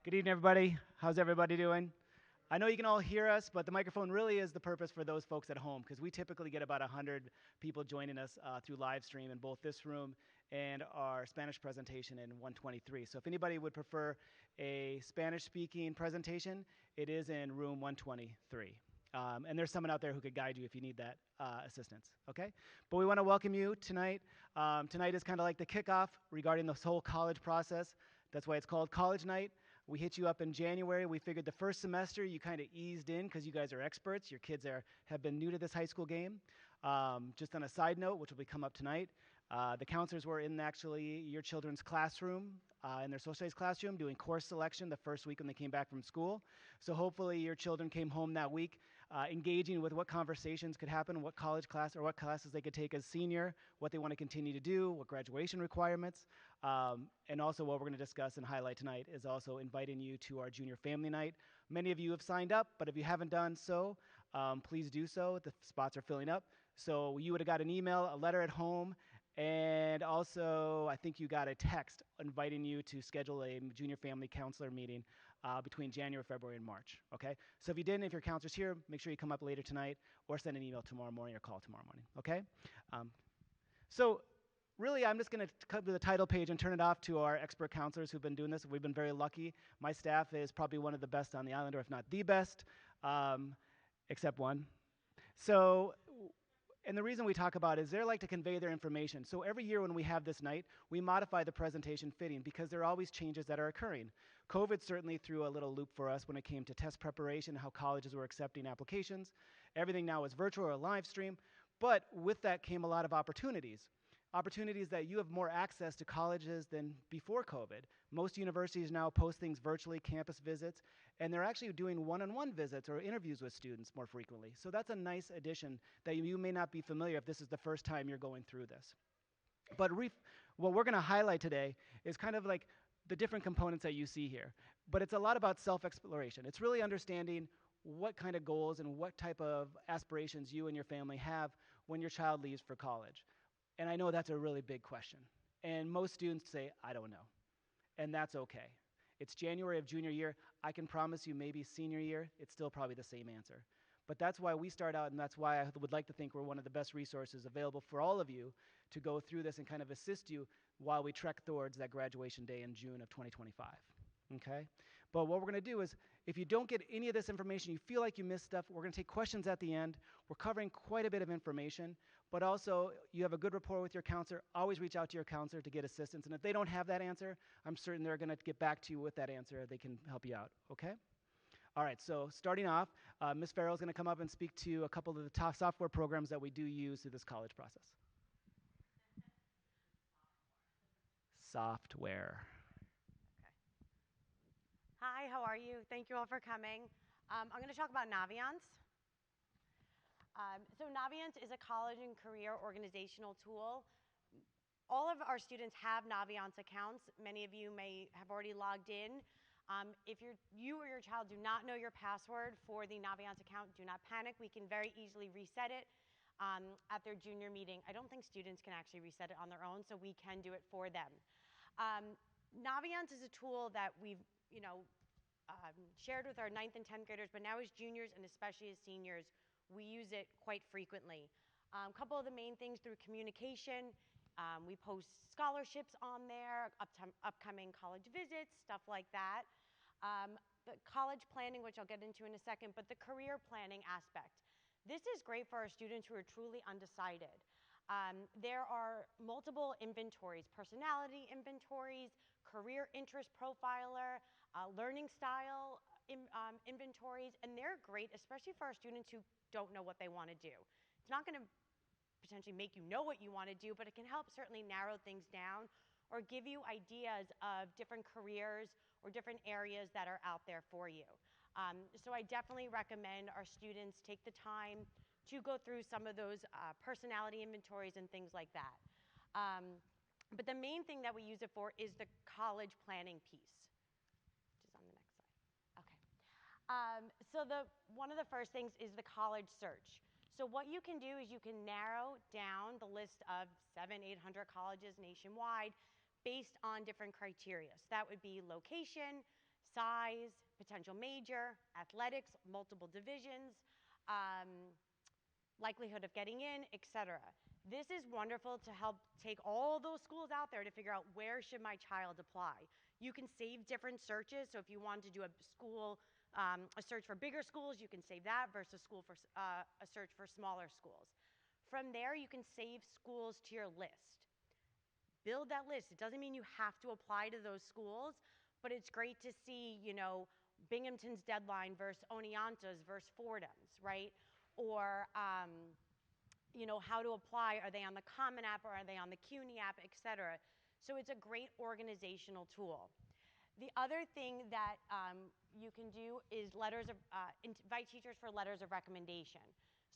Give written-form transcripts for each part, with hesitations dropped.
Good evening, everybody. How's everybody doing? I know you can all hear us, but the microphone really is the purpose for those folks at home because we typically get about 100 people joining us through live stream in both this room and our Spanish presentation in 123. So if anybody would prefer a Spanish-speaking presentation, it is in room 123. And there's someone out there who could guide you if you need that assistance, okay? But we want to welcome you tonight. Tonight is kind of like the kickoff regarding this whole college process. That's why it's called College Night. We hit you up in January. We figured the first semester you kind of eased in because you guys are experts. Your kids have been new to this high school game. Just on a side note, which will come up tonight, the counselors were in actually your children's classroom, in their social studies classroom, doing course selection the first week when they came back from school. So hopefully your children came home that week engaging with what conversations could happen, what college class or what classes they could take as senior, what they want to continue to do, what graduation requirements, and also what we're going to discuss and highlight tonight is also inviting you to our junior family night. Many of you have signed up, but if you haven't done so, please do so. The spots are filling up. So you would have got an email, a letter at home, and also I think you got a text inviting you to schedule a junior family counselor meeting between January, February, and March, okay? So if you didn't, if your counselor's here, make sure you come up later tonight or send an email tomorrow morning or call tomorrow morning, okay? So really, I'm just going to come to the title page and turn it off to our expert counselors who've been doing this. We've been very lucky. My staff is probably one of the best on the island, or if not the best, except one. So, and the reason we talk about it is they like to convey their information. So every year when we have this night, we modify the presentation fitting because there are always changes that are occurring. COVID certainly threw a little loop for us when it came to test preparation, how colleges were accepting applications. Everything now is virtual or live stream, but with that came a lot of opportunities. Opportunities that you have more access to colleges than before COVID. Most universities now post things virtually, campus visits, and they're actually doing one-on-one visits or interviews with students more frequently. So that's a nice addition that you may not be familiar if this is the first time you're going through this. But what we're going to highlight today is kind of like the different components that you see here. But it's a lot about self-exploration. It's really understanding what kind of goals and what type of aspirations you and your family have when your child leaves for college. And I know that's a really big question. And most students say, I don't know. And that's okay. It's January of junior year. I can promise you maybe senior year, it's still probably the same answer. But that's why we start out, and that's why I would like to think we're one of the best resources available for all of you to go through this and kind of assist you while we trek towards that graduation day in June of 2025. Okay? But what we're going to do is, if you don't get any of this information, you feel like you missed stuff, we're going to take questions at the end. We're covering quite a bit of information, but also you have a good rapport with your counselor. Always reach out to your counselor to get assistance. And if they don't have that answer, I'm certain they're going to get back to you with that answer. They can help you out, okay? All right, so starting off, Ms. Farrell is going to come up and speak to a couple of the top software programs that we do use through this college process. Software. Hi, how are you? Thank you all for coming. I'm going to talk about Naviance. So Naviance is a college and career organizational tool. All of our students have Naviance accounts. Many of you may have already logged in. If you or your child do not know your password for the Naviance account, do not panic. We can very easily reset it at their junior meeting. I don't think students can actually reset it on their own, so we can do it for them. Naviance is a tool that we've shared with our 9th and 10th graders, but now as juniors and especially as seniors, we use it quite frequently. A couple of the main things through communication, we post scholarships on there, upcoming college visits, stuff like that. The college planning, which I'll get into in a second, but the career planning aspect. This is great for our students who are truly undecided. There are multiple inventories, personality inventories, career interest profiler, learning style inventories, and they're great, especially for our students who don't know what they want to do. It's not going to potentially make you know what you want to do, but it can help certainly narrow things down or give you ideas of different careers or different areas that are out there for you. So I definitely recommend our students take the time to go through some of those personality inventories and things like that. But the main thing that we use it for is the college planning piece, which is on the next slide. Okay. So one of the first things is the college search. So what you can do is you can narrow down the list of 700-800 colleges nationwide based on different criteria. So that would be location, size, potential major, athletics, multiple divisions, um, likelihood of getting in, etc. This is wonderful to help take all those schools out there to figure out where should my child apply. You can save different searches, so if you want to do a school, a search for bigger schools, you can save that versus a search for smaller schools. From there, you can save schools to your list. Build that list. It doesn't mean you have to apply to those schools, but it's great to see, Binghamton's deadline versus Oneonta's versus Fordham's, right? Or, how to apply. Are they on the Common App or are they on the CUNY app, et cetera? So it's a great organizational tool. The other thing that you can do is invite teachers for letters of recommendation.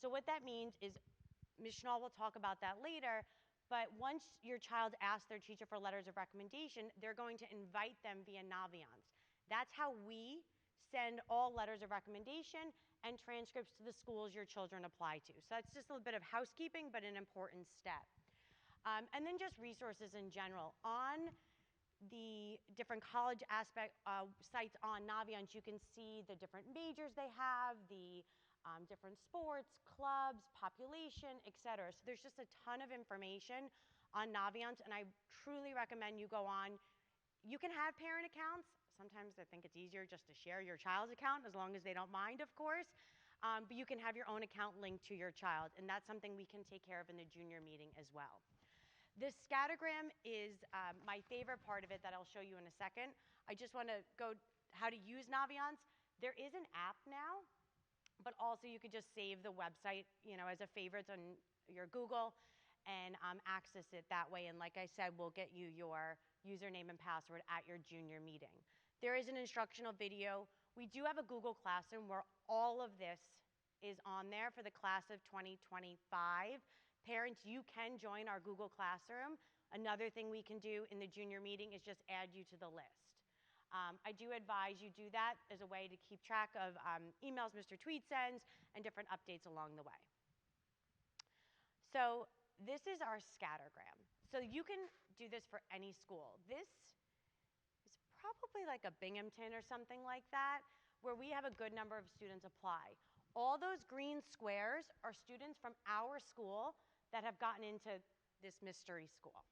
So what that means is, Ms. Schnall will talk about that later, but once your child asks their teacher for letters of recommendation, they're going to invite them via Naviance. That's how we send all letters of recommendation and transcripts to the schools your children apply to. So that's just a little bit of housekeeping, but an important step. And then just resources in general. On the different college sites on Naviance, you can see the different majors they have, the different sports, clubs, population, et cetera. So there's just a ton of information on Naviance, and I truly recommend you go on. You can have parent accounts. Sometimes I think it's easier just to share your child's account, as long as they don't mind, of course. But you can have your own account linked to your child, and that's something we can take care of in the junior meeting as well. This scattergram is my favorite part of it that I'll show you in a second. I just want to go how to use Naviance. There is an app now, but also you could just save the website, as a favorite on your Google and access it that way. And like I said, we'll get you your username and password at your junior meeting. There is an instructional video. We do have a Google Classroom where all of this is on there for the class of 2025. Parents, you can join our Google Classroom. Another thing we can do in the junior meeting is just add you to the list. I do advise you do that as a way to keep track of emails Mr. Tweed sends and different updates along the way. So this is our scattergram. So you can do this for any school. This is probably like a Binghamton or something like that, where we have a good number of students apply. All those green squares are students from our school that have gotten into this mystery school.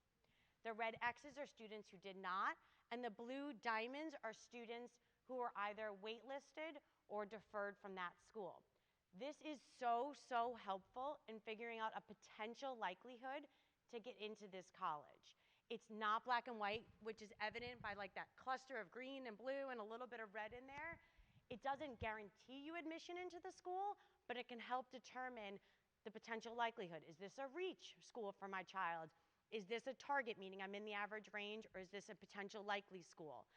The red X's are students who did not, and the blue diamonds are students who are either waitlisted or deferred from that school. This is so, so helpful in figuring out a potential likelihood to get into this college. It's not black and white, which is evident by like that cluster of green and blue and a little bit of red in there. It doesn't guarantee you admission into the school, but it can help determine the potential likelihood. Is this a reach school for my child? Is this a target, meaning I'm in the average range, or is this a potential likely school?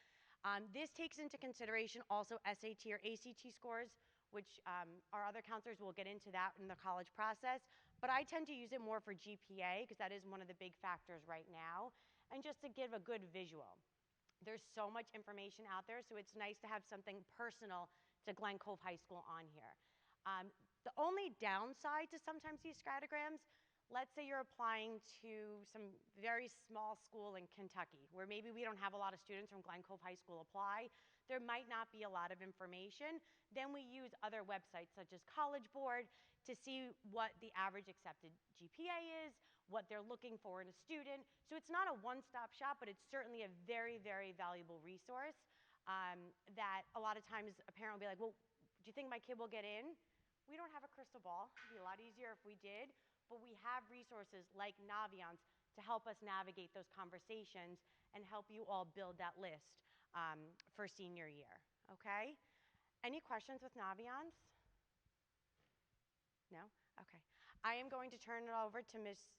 This takes into consideration also SAT or ACT scores, which our other counselors will get into that in the college process. But I tend to use it more for GPA because that is one of the big factors right now, and just to give a good visual. There's so much information out there, so it's nice to have something personal to Glen Cove High School on here. The only downside to sometimes these scattergrams, let's say you're applying to some very small school in Kentucky, where maybe we don't have a lot of students from Glen Cove High School apply. There might not be a lot of information. Then we use other websites such as College Board to see what the average accepted GPA is, what they're looking for in a student. So it's not a one-stop shop, but it's certainly a very, very valuable resource that a lot of times a parent will be like, well, do you think my kid will get in? We don't have a crystal ball. It'd be a lot easier if we did, but we have resources like Naviance to help us navigate those conversations and help you all build that list for senior year, okay? Any questions with Naviance? No? Okay. I am going to turn it over to Ms.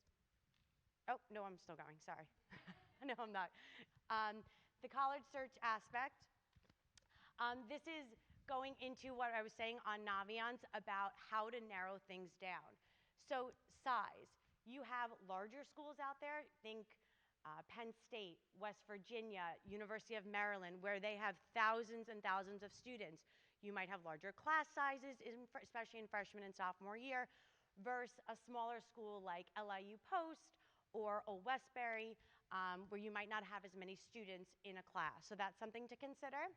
Oh, no, I'm still going, sorry. No, I'm not. The college search aspect. This is going into what I was saying on Naviance about how to narrow things down. So size. You have larger schools out there. Think Penn State, West Virginia, University of Maryland, where they have thousands and thousands of students. You might have larger class sizes, especially in freshman and sophomore year, versus a smaller school like LIU Post or Old Westbury, where you might not have as many students in a class. So that's something to consider.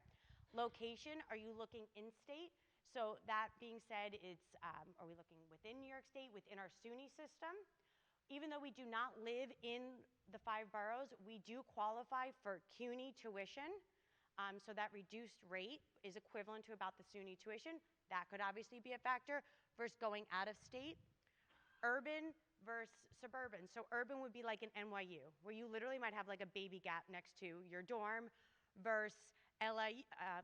Location, are you looking in-state? So that being said, are we looking within New York State, within our SUNY system? Even though we do not live in the 5 boroughs, we do qualify for CUNY tuition. So that reduced rate is equivalent to about the SUNY tuition. That could obviously be a factor versus going out of state. Urban versus suburban. So urban would be like an NYU, where you literally might have like a baby gap next to your dorm, versus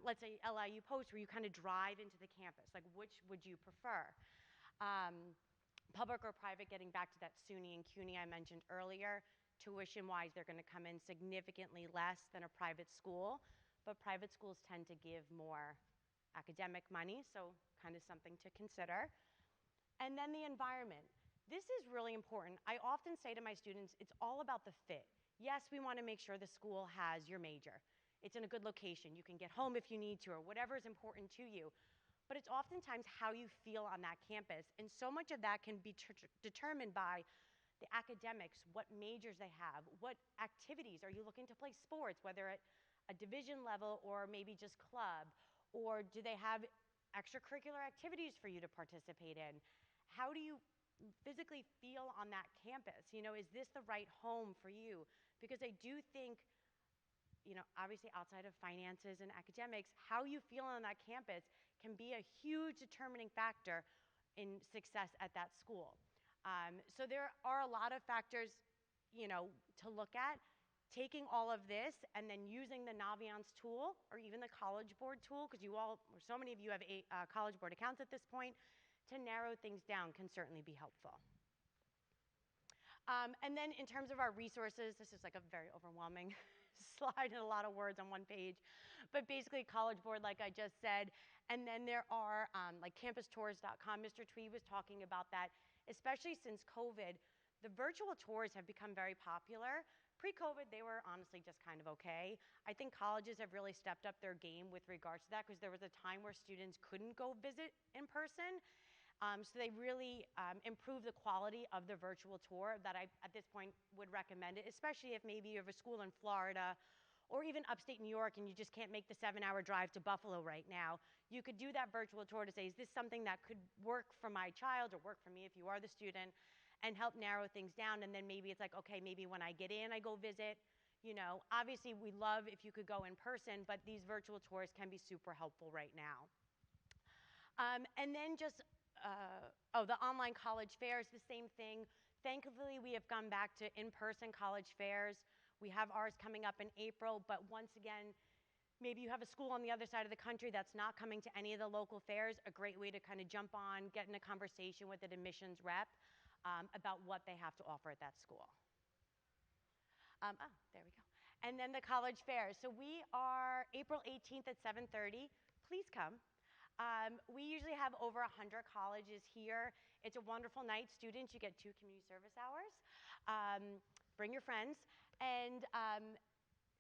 let's say LIU Post, where you kind of drive into the campus. Like, which would you prefer? Public or private, getting back to that SUNY and CUNY I mentioned earlier, tuition-wise, they're going to come in significantly less than a private school, but private schools tend to give more academic money, so kind of something to consider. And then the environment. This is really important. I often say to my students, it's all about the fit. Yes, we want to make sure the school has your major. It's in a good location. You can get home if you need to, or whatever is important to you. But it's oftentimes how you feel on that campus. And so much of that can be determined by the academics, what majors they have, what activities. Are you looking to play sports, whether at a division level or maybe just club? Or do they have extracurricular activities for you to participate in? How do you physically feel on that campus? You know, is this the right home for you? Because I do think, you know, obviously outside of finances and academics, how you feel on that campus can be a huge determining factor in success at that school. So there are a lot of factors, you know, to look at. Taking all of this and then using the Naviance tool or even the College Board tool, because you all, or so many of you have College Board accounts at this point, to narrow things down can certainly be helpful. And then in terms of our resources, this is like a very overwhelming slide and a lot of words on one page, but basically College Board, like I just said, and then there are like campustours.com. Mr. Tweed was talking about that, especially since COVID. The virtual tours have become very popular. Pre-COVID, they were honestly just kind of okay. I think colleges have really stepped up their game with regards to that, because there was a time where students couldn't go visit in person. So they really improved the quality of the virtual tour that I, at this point, would recommend it, especially if maybe you have a school in Florida or even upstate New York and you just can't make the 7-hour drive to Buffalo right now. You could do that virtual tour to say, is this something that could work for my child or work for me if you are the student, and help narrow things down. And then maybe it's like, okay, maybe when I get in, I go visit. You know, obviously we love if you could go in person, but these virtual tours can be super helpful right now. And then just, the online college fairs, the same thing. Thankfully, we have gone back to in-person college fairs. We have ours coming up in April, but once again, maybe you have a school on the other side of the country that's not coming to any of the local fairs, a great way to kind of jump on, get in a conversation with an admissions rep about what they have to offer at that school. There we go. And then the college fairs. So we are April 18th at 7:30. Please come. We usually have over 100 colleges here. It's a wonderful night. Students, you get 2 community service hours. Bring your friends. And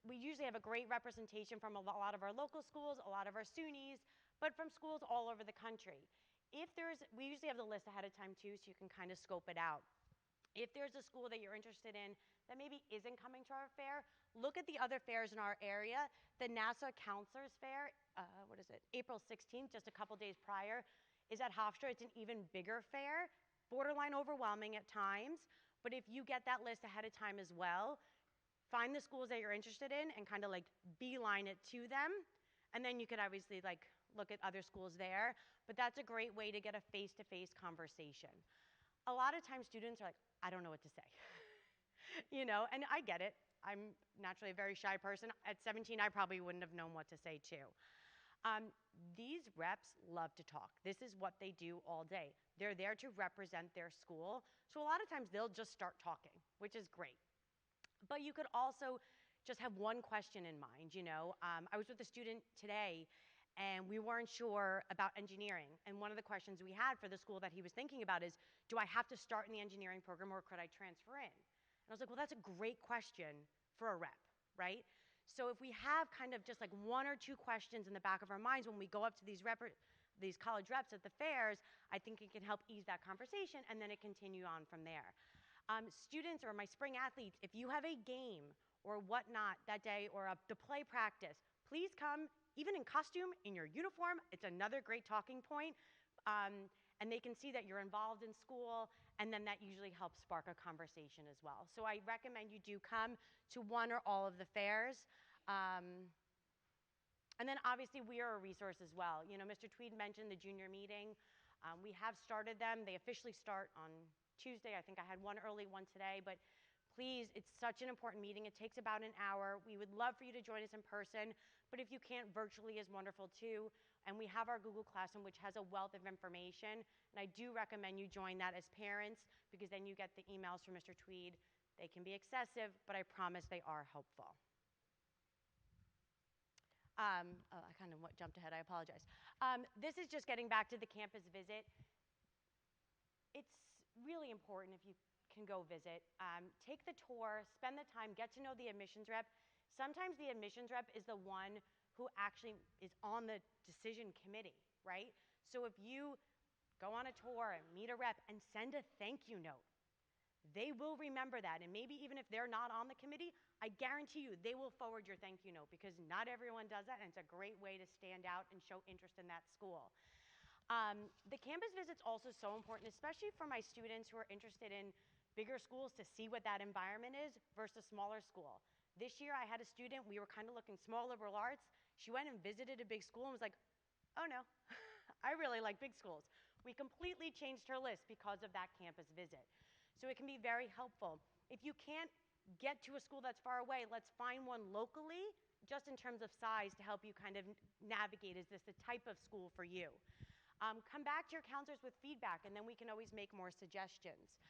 we usually have a great representation from a lot of our local schools, a lot of our SUNYs, but from schools all over the country. We usually have the list ahead of time too, so you can kind of scope it out. If there's a school that you're interested in that maybe isn't coming to our fair, look at the other fairs in our area. The NASA Counselors Fair, April 16th, just a couple days prior, is at Hofstra. It's an even bigger fair, borderline overwhelming at times, but if you get that list ahead of time as well, find the schools that you're interested in and kind of like beeline it to them, and then you could obviously like look at other schools there, but that's a great way to get a face-to-face conversation. A lot of times students are like, I don't know what to say. You know, and I get it. I'm naturally a very shy person. At 17, I probably wouldn't have known what to say too. These reps love to talk. This is what they do all day. They're there to represent their school. So a lot of times they'll just start talking, which is great. But you could also just have one question in mind, you know. I was with a student today, and we weren't sure about engineering. And one of the questions we had for the school that he was thinking about is, do I have to start in the engineering program or could I transfer in? And I was like, well, that's a great question for a rep, right? So if we have kind of just like 1 or 2 questions in the back of our minds when we go up to these college reps at the fairs, I think it can help ease that conversation, and then it continue on from there. Students or my spring athletes, if you have a game or whatnot that day or the play practice, please come, even in costume, in your uniform. It's another great talking point. And they can see that you're involved in school, and then that usually helps spark a conversation as well. So I recommend you do come to one or all of the fairs. And then obviously we are a resource as well. You know, Mr. Tweed mentioned the junior meeting. We have started them. They officially start on Tuesday. I think I had one early one today, but please, it's such an important meeting. It takes about an hour. We would love for you to join us in person, but if you can't, virtually is wonderful too. And we have our Google Classroom, which has a wealth of information. And I do recommend you join that as parents, because then you get the emails from Mr. Tweed. They can be excessive, but I promise they are helpful. Oh, I kind of jumped ahead. I apologize. This is just getting back to the campus visit. It's really important if you can go visit. Take the tour, spend the time, get to know the admissions rep. Sometimes the admissions rep is the one who actually is on the decision committee, right? So if you go on a tour and meet a rep and send a thank you note, they will remember that. And maybe even if they're not on the committee, I guarantee you they will forward your thank you note, because not everyone does that, and it's a great way to stand out and show interest in that school. The campus visit's also so important, especially for my students who are interested in bigger schools, to see what that environment is versus smaller school. This year I had a student, we were kind of looking small liberal arts. She went and visited a big school and was like, oh no, I really like big schools. We completely changed her list because of that campus visit. So it can be very helpful. If you can't get to a school that's far away, let's find one locally, just in terms of size, to help you kind of navigate, is this the type of school for you? Come back to your counselors with feedback, and then we can always make more suggestions.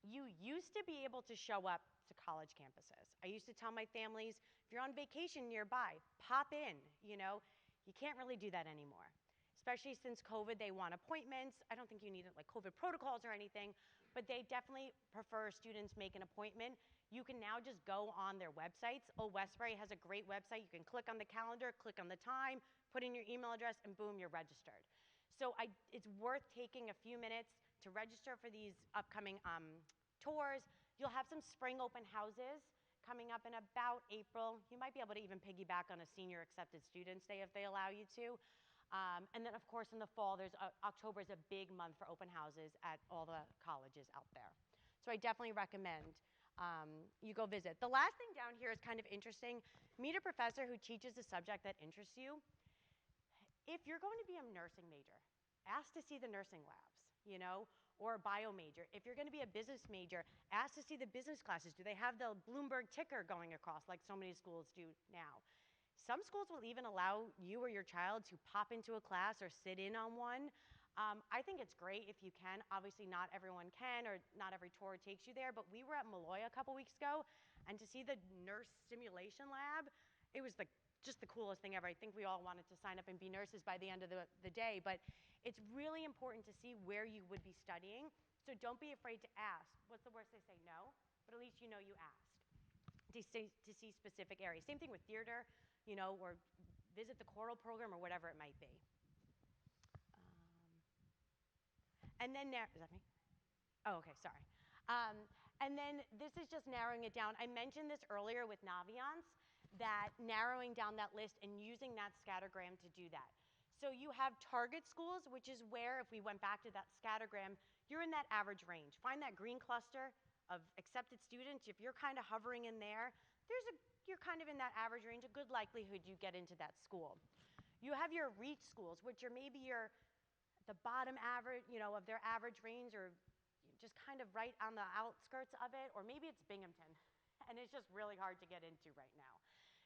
You used to be able to show up to college campuses. I used to tell my families, if you're on vacation nearby, pop in, you know. You can't really do that anymore. Especially since COVID, they want appointments. I don't think you need like COVID protocols or anything, but they definitely prefer students make an appointment. You can now just go on their websites. Old Westbury has a great website. You can click on the calendar, click on the time, put in your email address, and boom, you're registered. So it's worth taking a few minutes to register for these upcoming tours. You'll have some spring open houses coming up in about April. You might be able to even piggyback on a senior accepted students day if they allow you to. And then, of course, in the fall, October is a big month for open houses at all the colleges out there. So I definitely recommend you go visit. The last thing down here is kind of interesting. Meet a professor who teaches a subject that interests you. If you're going to be a nursing major, ask to see the nursing labs, you know, or a bio major. If you're going to be a business major, ask to see the business classes. Do they have the Bloomberg ticker going across like so many schools do now? Some schools will even allow you or your child to pop into a class or sit in on one. I think it's great if you can. Obviously, not everyone can, or not every tour takes you there, but we were at Malloy a couple weeks ago, and to see the nurse simulation lab, it was just the coolest thing ever. I think we all wanted to sign up and be nurses by the end of the day, but it's really important to see where you would be studying, so don't be afraid to ask. What's the worst they say? No, but at least you know you asked to see specific areas. Same thing with theater, you know, or visit the choral program or whatever it might be. And then, is that me? Oh, okay, sorry. And then this is just narrowing it down. I mentioned this earlier with Naviance, that narrowing down that list and using that scattergram to do that. So you have target schools, which is where, if we went back to that scattergram, you're in that average range. Find that green cluster of accepted students. If you're kind of hovering in there, you're kind of in that average range, a good likelihood you get into that school. You have your reach schools, which are maybe the bottom average, you know, of their average range, or just kind of right on the outskirts of it, or maybe it's Binghamton, and it's just really hard to get into right now.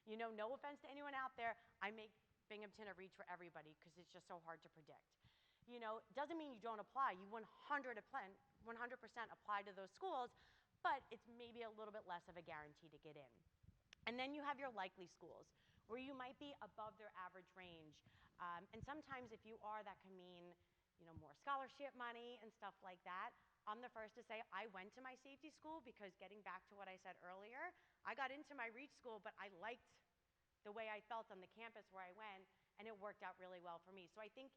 You know, no offense to anyone out there, I make Binghamton a reach for everybody because it's just so hard to predict. You know, doesn't mean you don't apply. You 100% apply to those schools, but it's maybe a little bit less of a guarantee to get in. And then you have your likely schools, where you might be above their average range. And sometimes if you are, that can mean, you know, more scholarship money and stuff like that. I'm the first to say I went to my safety school because, getting back to what I said earlier, I got into my reach school, but I liked the way I felt on the campus where I went, and it worked out really well for me. So I think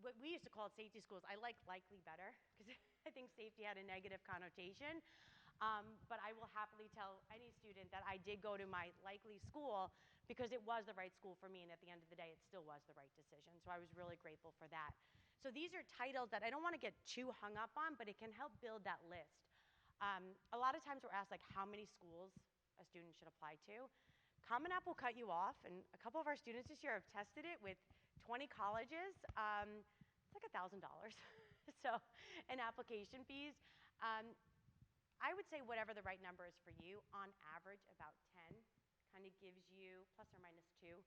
what we used to call it safety schools, I like likely better, because I think safety had a negative connotation. But I will happily tell any student that I did go to my likely school because it was the right school for me, and at the end of the day, it still was the right decision. So I was really grateful for that. So these are titles that I don't want to get too hung up on, but it can help build that list. A lot of times we're asked, like, how many schools a student should apply to. Common App will cut you off, and a couple of our students this year have tested it with 20 colleges. It's like $1,000, so, in application fees. Um, I would say whatever the right number is for you, on average about 10, kind of gives you, plus or minus 2,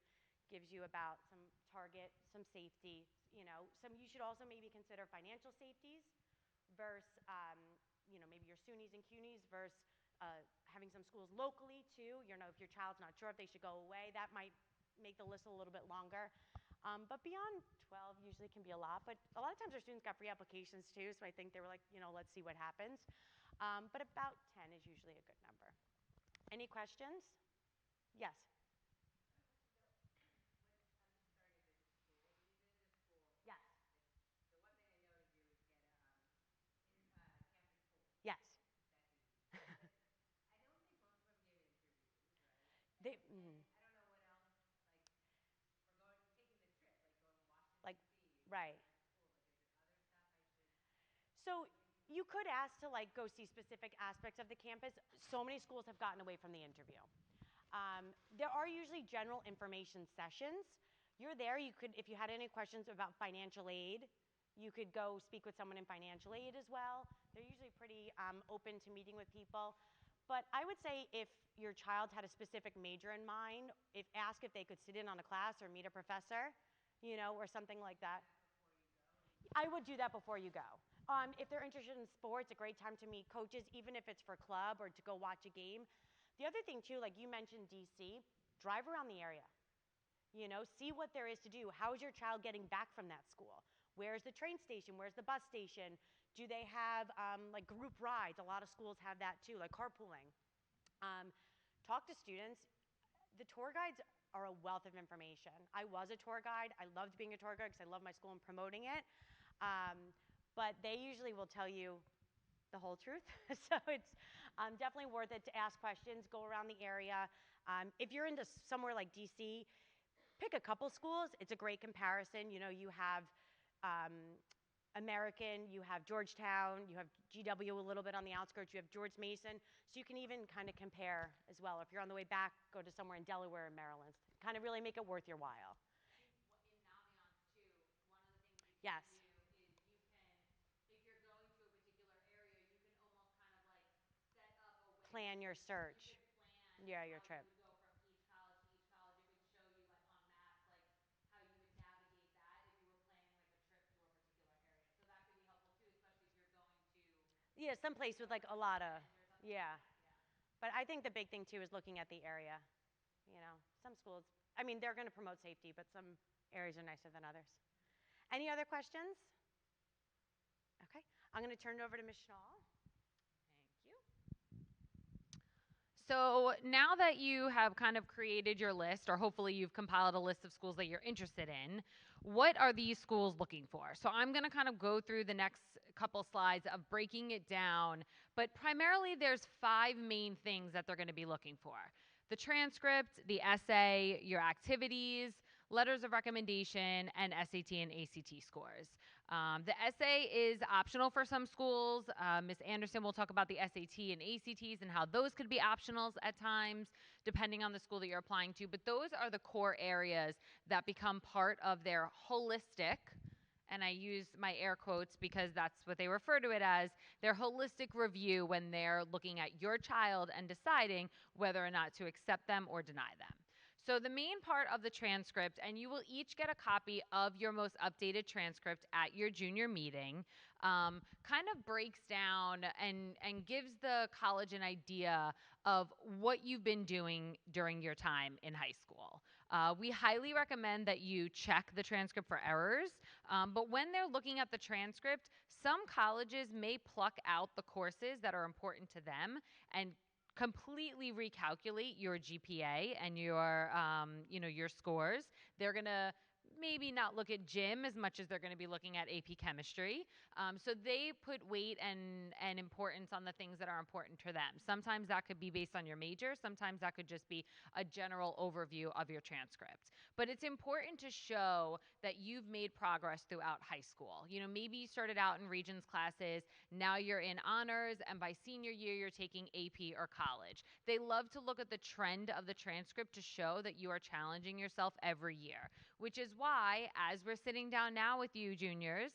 gives you about some target, some safety, you should also maybe consider financial safeties versus, maybe your SUNYs and CUNYs versus having some schools locally too. If your child's not sure if they should go away, that might make the list a little bit longer. But beyond 12 usually can be a lot. But a lot of times our students got free applications too, so I think they were like, let's see what happens. But about 10 is usually a good number. Any questions? Yes. Yes. Yes. They, like, right. So you could ask to like go see specific aspects of the campus. So many schools have gotten away from the interview. There are usually general information sessions. You're there. You could, if you had any questions about financial aid, you could go speak with someone in financial aid as well. They're usually pretty open to meeting with people. But I would say if your child had a specific major in mind, ask if they could sit in on a class or meet a professor, or something like that. I would do that before you go. If they're interested in sports, a great time to meet coaches, even if it's for club or to go watch a game. The other thing too, like you mentioned DC, drive around the area. See what there is to do. How is your child getting back from that school? Where's the train station? Where's the bus station? Do they have like group rides? A lot of schools have that too, like carpooling. Talk to students. The tour guides are a wealth of information. I was a tour guide. I loved being a tour guide because I love my school and promoting it. But they usually will tell you the whole truth. So it's definitely worth it to ask questions, go around the area. If you're into somewhere like DC, pick a couple schools. It's a great comparison. You have American, you have Georgetown, you have GW a little bit on the outskirts, you have George Mason. So you can even kind of compare as well. If you're on the way back, go to somewhere in Delaware or Maryland. Kind of really make it worth your while. Yes. Plan your search. Yeah, your trip. Yeah, someplace with like a lot of, yeah. But I think the big thing too is looking at the area. Some schools, I mean, they're going to promote safety, but some areas are nicer than others. Any other questions? Okay, I'm going to turn it over to Ms. Schnall. Thank you. So now that you have kind of created your list, or hopefully you've compiled a list of schools that you're interested in, what are these schools looking for? So I'm going to kind of go through the next couple slides of breaking it down, but primarily there's 5 main things that they're going to be looking for: the transcript, the essay, your activities, letters of recommendation, and SAT and ACT scores. The essay is optional for some schools. Ms. Anderson will talk about the SAT and ACTs and how those could be optionals at times, depending on the school that you're applying to. But those are the core areas that become part of their holistic, and I use my air quotes because that's what they refer to it as, their holistic review when they're looking at your child and deciding whether or not to accept them or deny them. So the main part of the transcript, and you will each get a copy of your most updated transcript at your junior meeting, kind of breaks down and gives the college an idea of what you've been doing during your time in high school. We highly recommend that you check the transcript for errors, but when they're looking at the transcript, some colleges may pluck out the courses that are important to them and completely recalculate your GPA and your scores. They're gonna maybe not look at gym as much as they're going to be looking at AP chemistry. So they put weight and importance on the things that are important to them. Sometimes that could be based on your major, sometimes that could just be a general overview of your transcript. But it's important to show that you've made progress throughout high school. You know, maybe you started out in Regents classes, now you're in honors, and by senior year, you're taking AP or college. They love to look at the trend of the transcript to show that you are challenging yourself every year, which is why, as we're sitting down now with you, juniors,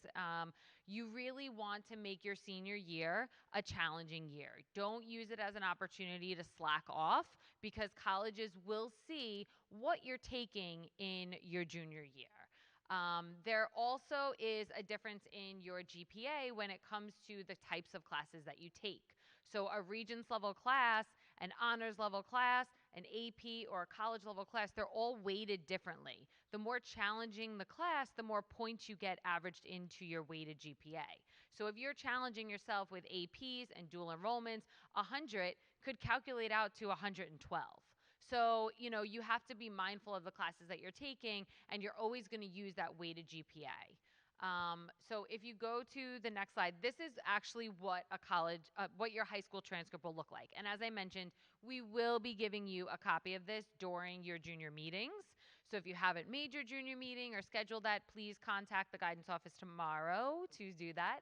you really want to make your senior year a challenging year. Don't use it as an opportunity to slack off because colleges will see what you're taking in your junior year. There also is a difference in your GPA when it comes to the types of classes that you take. So a Regents level class, an honors level class, an AP or a college level class, they're all weighted differently. The more challenging the class, the more points you get averaged into your weighted GPA. So if you're challenging yourself with APs and dual enrollments, 100 could calculate out to 112. So, you know, you have to be mindful of the classes that you're taking, and you're always going to use that weighted GPA. So if you go to the next slide, this is actually what what your high school transcript will look like. And as I mentioned, we will be giving you a copy of this during your junior meetings. So if you haven't made your junior meeting or scheduled that, please contact the guidance office tomorrow to do that.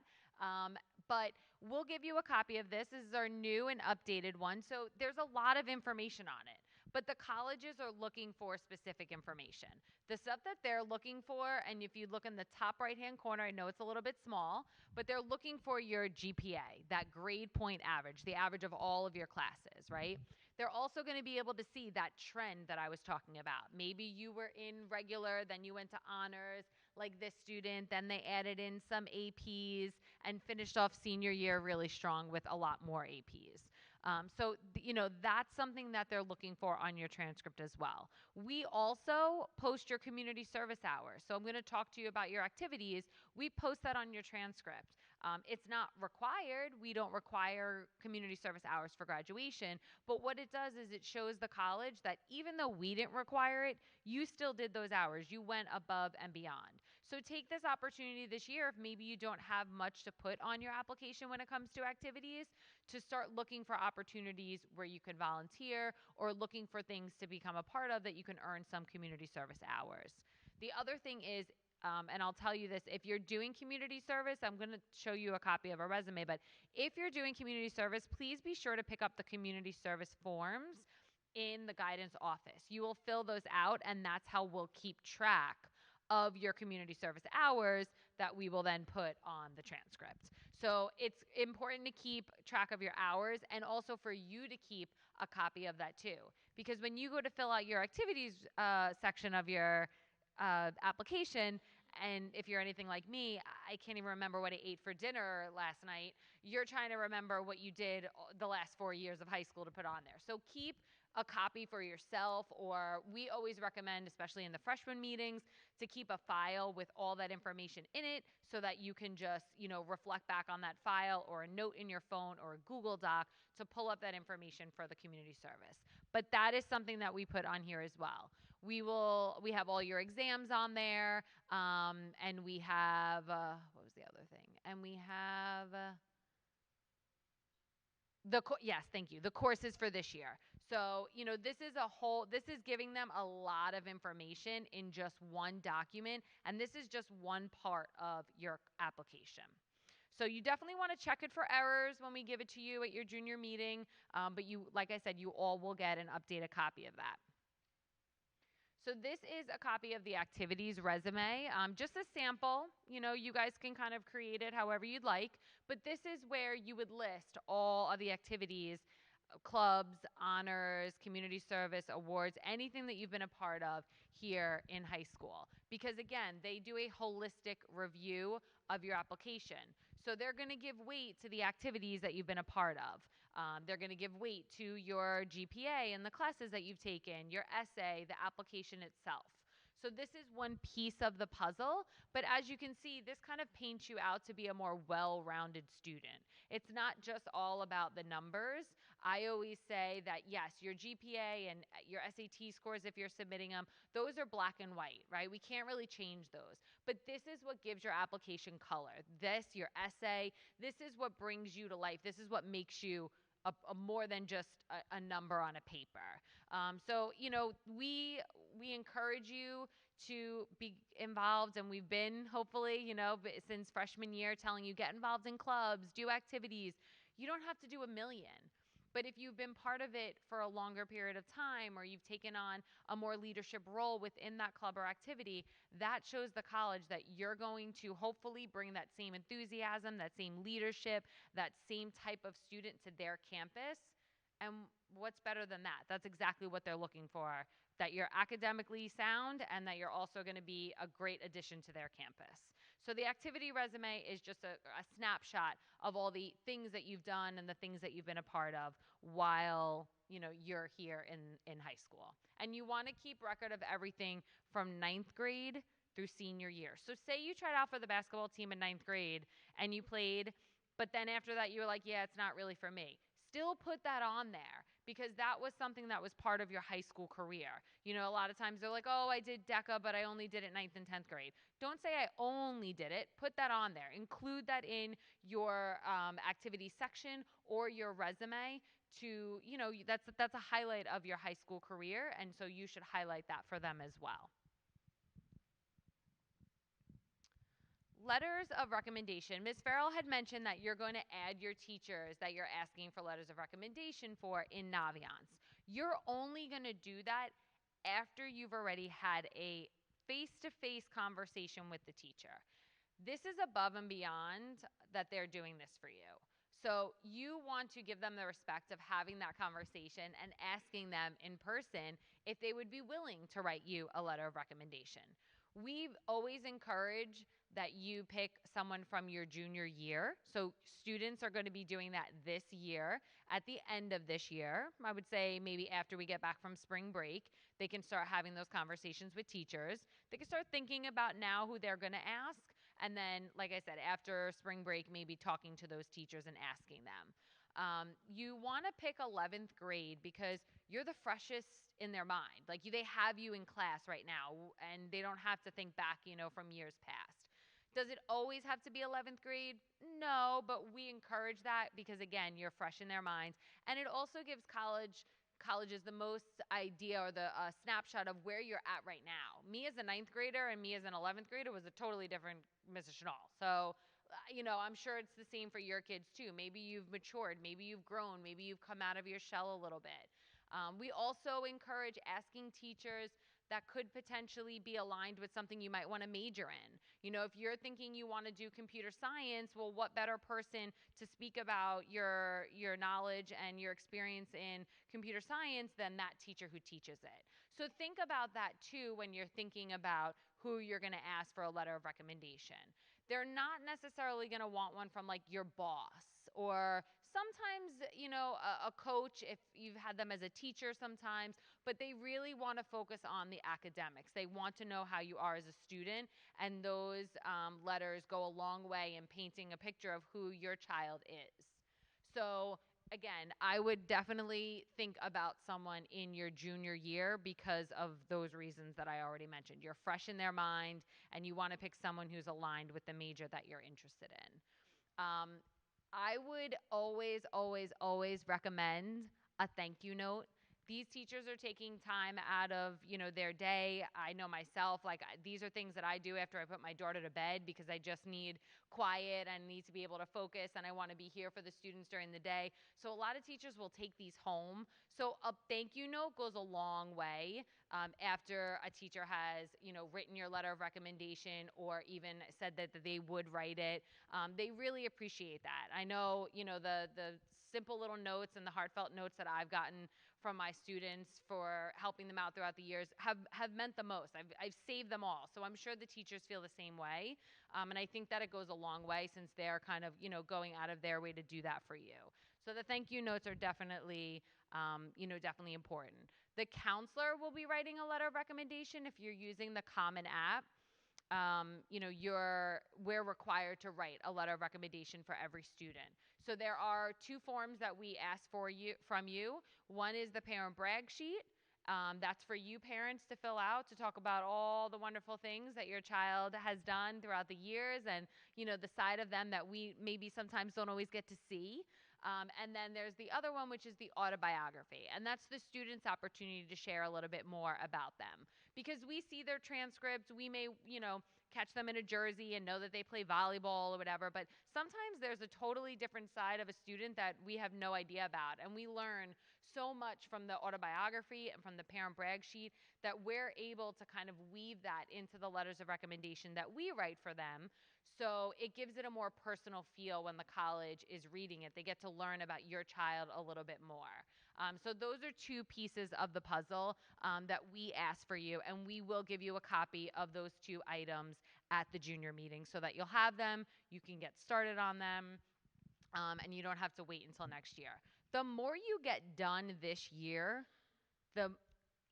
But we'll give you a copy of this. This is our new and updated one. So there's a lot of information on it. But the colleges are looking for specific information. The stuff that they're looking for, and if you look in the top right-hand corner, I know it's a little bit small, but they're looking for your GPA, that grade point average, the average of all of your classes, right? They're also going to be able to see that trend that I was talking about. Maybe you were in regular, then you went to honors, like this student, then they added in some APs and finished off senior year really strong with a lot more APs. You know, that's something that they're looking for on your transcript as well. We also post your community service hours. So I'm going to talk to you about your activities. We post that on your transcript. It's not required. We don't require community service hours for graduation. But what it does is it shows the college that even though we didn't require it, you still did those hours. You went above and beyond. So take this opportunity this year, if maybe you don't have much to put on your application when it comes to activities, to start looking for opportunities where you can volunteer or looking for things to become a part of that you can earn some community service hours. The other thing is, and I'll tell you this, if you're doing community service, I'm going to show you a copy of a resume, but if you're doing community service, please be sure to pick up the community service forms in the guidance office. You will fill those out, and that's how we'll keep track of your community service hours that we will then put on the transcript. So it's important to keep track of your hours and also for you to keep a copy of that too. Because when you go to fill out your activities section of your application, and if you're anything like me, I can't even remember what I ate for dinner last night. You're trying to remember what you did the last 4 years of high school to put on there. So keep a copy for yourself, or we always recommend, especially in the freshman meetings, to keep a file with all that information in it so that you can just, you know, reflect back on that file or a note in your phone or a Google Doc to pull up that information for the community service. But that is something that we put on here as well. We have all your exams on there, and we have, what was the other thing? And we have, yes, thank you. The courses for this year. So, you know, this is giving them a lot of information in just one document, and this is just one part of your application. So you definitely want to check it for errors when we give it to you at your junior meeting, but you, like I said, you all will get an updated copy of that. So this is a copy of the activities resume, just a sample. You know, you guys can kind of create it however you'd like, but this is where you would list all of the activities, clubs, honors, community service, awards, anything that you've been a part of here in high school. Because again, they do a holistic review of your application. So they're going to give weight to the activities that you've been a part of. They're going to give weight to your GPA and the classes that you've taken, your essay, the application itself. So this is one piece of the puzzle, but as you can see, this kind of paints you out to be a more well-rounded student. It's not just all about the numbers. I always say that yes, your GPA and your SAT scores, if you're submitting them, those are black and white, right? We can't really change those. But this is what gives your application color. This, your essay, this is what brings you to life. This is what makes you a more than just a number on a paper. So, we encourage you to be involved, and we've been hopefully, since freshman year, telling you get involved in clubs, do activities. You don't have to do a million. But if you've been part of it for a longer period of time, or you've taken on a more leadership role within that club or activity, that shows the college that you're going to hopefully bring that same enthusiasm, that same leadership, that same type of student to their campus. And what's better than that? That's exactly what they're looking for, that you're academically sound and that you're also going to be a great addition to their campus. So the activity resume is just a snapshot of all the things that you've done and the things that you've been a part of while you're here in high school. And you want to keep record of everything from ninth grade through senior year. So say you tried out for the basketball team in ninth grade and you played, but then after that you were like, yeah, it's not really for me. Still put that on there, because that was something that was part of your high school career. A lot of times they're like, oh, I did DECA, but I only did it ninth and 10th grade. Don't say I only did it. Put that on there. Include that in your activity section or your resume to, that's a highlight of your high school career. And so you should highlight that for them as well. Letters of recommendation. Ms. Farrell had mentioned that you're going to add your teachers that you're asking for letters of recommendation for in Naviance. You're only going to do that after you've already had a face-to-face conversation with the teacher. This is above and beyond that they're doing this for you. So you want to give them the respect of having that conversation and asking them in person if they would be willing to write you a letter of recommendation. We've always encouraged that you pick someone from your junior year. So students are going to be doing that this year. At the end of this year, I would say maybe after we get back from spring break, they can start having those conversations with teachers. They can start thinking about now who they're going to ask. And then, like I said, after spring break, maybe talking to those teachers and asking them. You want to pick 11th grade because you're the freshest in their mind. Like they have you in class right now, and they don't have to think back, from years past. Does it always have to be 11th grade? No, but we encourage that because, again, you're fresh in their minds. And it also gives colleges the most idea or the snapshot of where you're at right now. Me as a ninth grader and me as an 11th grader was a totally different Mrs. Schnall. So, I'm sure it's the same for your kids too. Maybe you've matured, maybe you've grown, maybe you've come out of your shell a little bit. We also encourage asking teachers that could potentially be aligned with something you might want to major in. If you're thinking you want to do computer science, well, what better person to speak about your knowledge and your experience in computer science than that teacher who teaches it? So think about that too when you're thinking about who you're going to ask for a letter of recommendation. They're not necessarily going to want one from like your boss, or sometimes, a coach if you've had them as a teacher sometimes, but they really want to focus on the academics. They want to know how you are as a student, and those letters go a long way in painting a picture of who your child is. So again, I would definitely think about someone in your junior year because of those reasons that I already mentioned. You're fresh in their mind, and you want to pick someone who's aligned with the major that you're interested in. I would always, always, always recommend a thank you note. These teachers are taking time out of, their day. I know myself, like these are things that I do after I put my daughter to bed because I just need quiet and need to be able to focus, and I want to be here for the students during the day. So a lot of teachers will take these home. So a thank you note goes a long way after a teacher has, written your letter of recommendation or even said that they would write it. They really appreciate that. I know, the simple little notes and the heartfelt notes that I've gotten from my students for helping them out throughout the years have meant the most. I've saved them all. So I'm sure the teachers feel the same way. And I think that it goes a long way since they're kind of, going out of their way to do that for you. So the thank you notes are definitely, definitely important. The counselor will be writing a letter of recommendation if you're using the Common App. we're required to write a letter of recommendation for every student. So there are two forms that we ask for you from you. One is the parent brag sheet. That's for you parents to fill out to talk about all the wonderful things that your child has done throughout the years, and the side of them that we maybe sometimes don't always get to see. And then there's the other one, which is the autobiography. And that's the student's opportunity to share a little bit more about them. Because we see their transcripts, we may, catch them in a jersey and know that they play volleyball or whatever. But sometimes there's a totally different side of a student that we have no idea about. And we learn so much from the autobiography and from the parent brag sheet that we're able to kind of weave that into the letters of recommendation that we write for them. So it gives it a more personal feel when the college is reading it. They get to learn about your child a little bit more. So those are two pieces of the puzzle that we ask for you, and we will give you a copy of those two items at the junior meeting so that you'll have them, you can get started on them, and you don't have to wait until next year. The more you get done this year, the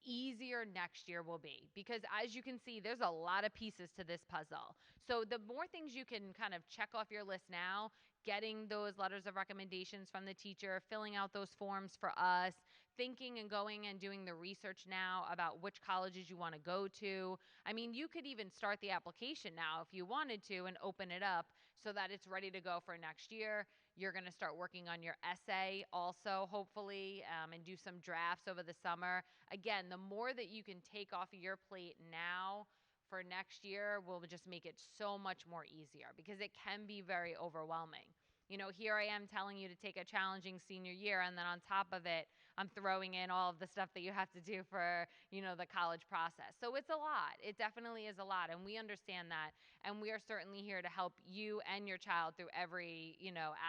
easier next year will be, because as you can see, there's a lot of pieces to this puzzle. So the more things you can kind of check off your list now, getting those letters of recommendations from the teacher, filling out those forms for us, thinking and going and doing the research now about which colleges you want to go to. I mean, you could even start the application now if you wanted to and open it up so that it's ready to go for next year. You're going to start working on your essay also, hopefully, and do some drafts over the summer. Again, the more that you can take off of your plate now for next year will just make it so much more easier, because it can be very overwhelming. Here I am telling you to take a challenging senior year, and then on top of it, I'm throwing in all of the stuff that you have to do for, the college process. So it's a lot. It definitely is a lot, and we understand that, and we are certainly here to help you and your child through every,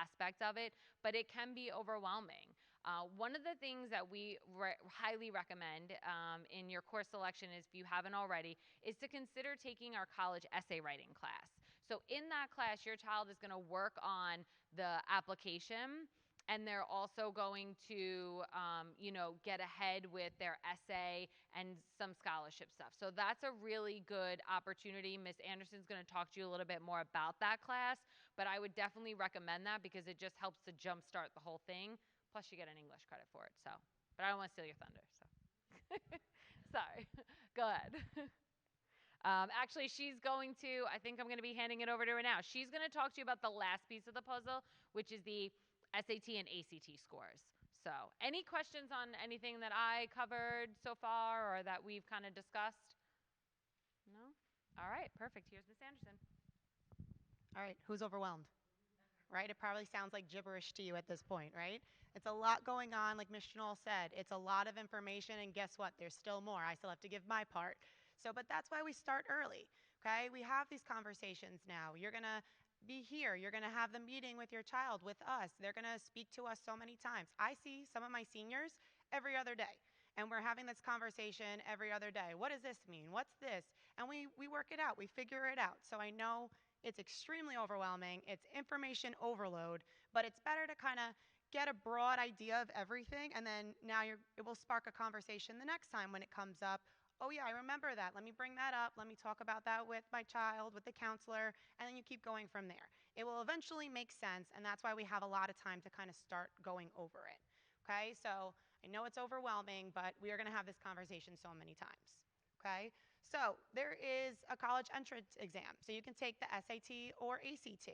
aspect of it, but it can be overwhelming. One of the things that we highly recommend in your course selection, is, if you haven't already, is to consider taking our college essay writing class. So in that class, your child is going to work on the application, and they're also going to, get ahead with their essay and some scholarship stuff. So that's a really good opportunity. Miss Anderson's going to talk to you a little bit more about that class, but I would definitely recommend that, because it just helps to jumpstart the whole thing. Plus, you get an English credit for it. So, but I don't want to steal your thunder. So, sorry. Go ahead. Actually, she's going to, I think I'm going to be handing it over to her now. She's going to talk to you about the last piece of the puzzle, which is the SAT and ACT scores. So, any questions on anything that I covered so far or that we've kind of discussed? No? All right, perfect. Here's Miss Anderson. All right, who's overwhelmed? Right? It probably sounds like gibberish to you at this point, right? It's a lot going on, like Ms. Chenol said. It's a lot of information, and guess what? There's still more. I still have to give my part. So, but that's why we start early, okay? We have these conversations now. You're going to be here. You're going to have the meeting with your child, with us. They're going to speak to us so many times. I see some of my seniors every other day, and we're having this conversation every other day. What does this mean? What's this? And we work it out. We figure it out. So I know it's extremely overwhelming. It's information overload, but it's better to kind of get a broad idea of everything, and then now it will spark a conversation the next time when it comes up. Oh yeah, I remember that. Let me bring that up. Let me talk about that with my child, with the counselor, and then you keep going from there. It will eventually make sense, and that's why we have a lot of time to kind of start going over it. Okay, so I know it's overwhelming, but we are going to have this conversation so many times. Okay, so there is a college entrance exam. So you can take the SAT or ACT.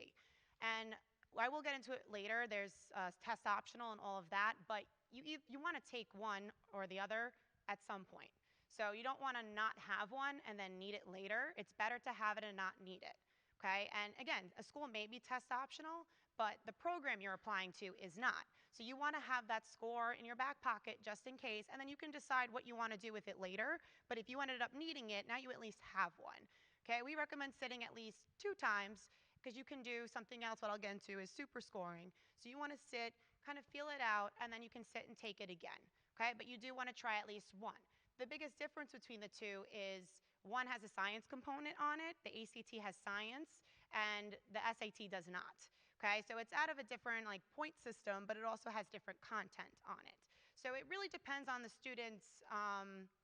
And I will get into it later. There's test optional and all of that, but you want to take one or the other at some point. So you don't want to not have one and then need it later. It's better to have it and not need it. Okay, and again, a school may be test optional, but the program you're applying to is not. So you want to have that score in your back pocket just in case, and then you can decide what you want to do with it later. But if you ended up needing it, now you at least have one. Okay, we recommend sitting at least 2 times, because you can do something else, what I'll get into is super scoring. So you want to sit, kind of feel it out, and then you can sit and take it again. Okay, but you do want to try at least one. The biggest difference between the two is one has a science component on it, the ACT has science, and the SAT does not. Okay, so it's out of a different point system, but it also has different content on it. So it really depends on the student's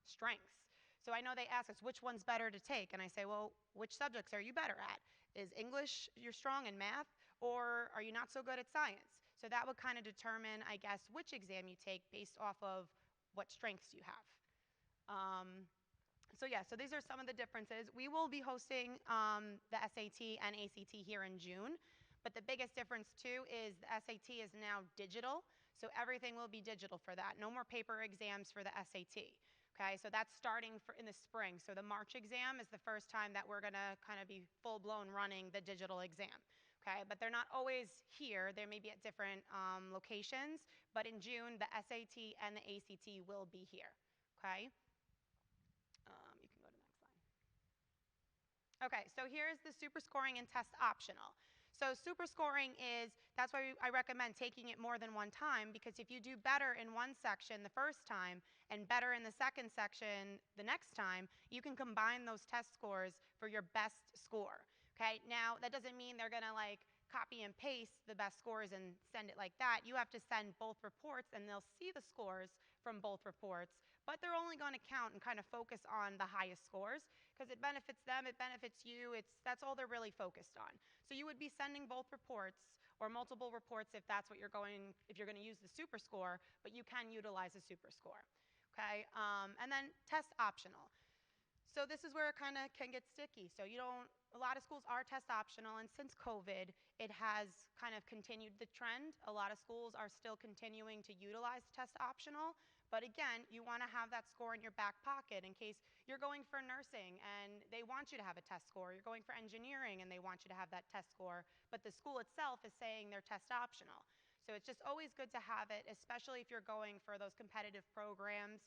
strengths. So I know they ask us, which one's better to take? And I say, well, which subjects are you better at? Is English you're strong in math, or are you not so good at science? So that would kind of determine, I guess, which exam you take based off of what strengths you have. So yeah, so these are some of the differences. We will be hosting the SAT and ACT here in June, but the biggest difference too is the SAT is now digital, so everything will be digital for that. No more paper exams for the SAT. Okay, so that's starting in the spring. So the March exam is the first time that we're gonna kind of be full-blown running the digital exam. Okay, but they're not always here. They may be at different locations, but in June, the SAT and the ACT will be here. Okay. You can go to the next slide. Okay, so here's the super scoring and test optional. So super scoring is, that's why I recommend taking it more than one time, because if you do better in one section the first time and better in the second section the next time, you can combine those test scores for your best score. Okay, now that doesn't mean they're gonna like copy and paste the best scores and send it like that. You have to send both reports and they'll see the scores from both reports, but they're only going to count and kind of focus on the highest scores because it benefits them, it benefits you, that's all they're really focused on. So you would be sending both reports or multiple reports if that's what you're going to use the super score, but you can utilize a super score. Okay, and then test optional. So this is where it kind of can get sticky. So a lot of schools are test optional, and since COVID, it has kind of continued the trend. A lot of schools are still continuing to utilize test optional, but again, you want to have that score in your back pocket in case you're going for nursing and they want you to have a test score. You're going for engineering and they want you to have that test score, but the school itself is saying they're test optional. So it's just always good to have it, especially if you're going for those competitive programs.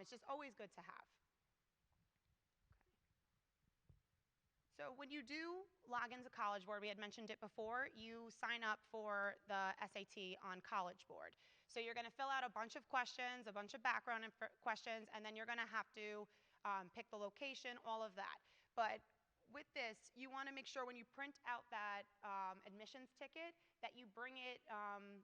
It's just always good to have. So when you do log into College Board, we had mentioned it before, you sign up for the SAT on College Board. So you're going to fill out a bunch of questions, a bunch of background questions, and then you're going to have to pick the location, all of that. But with this, you want to make sure when you print out that admissions ticket that you bring it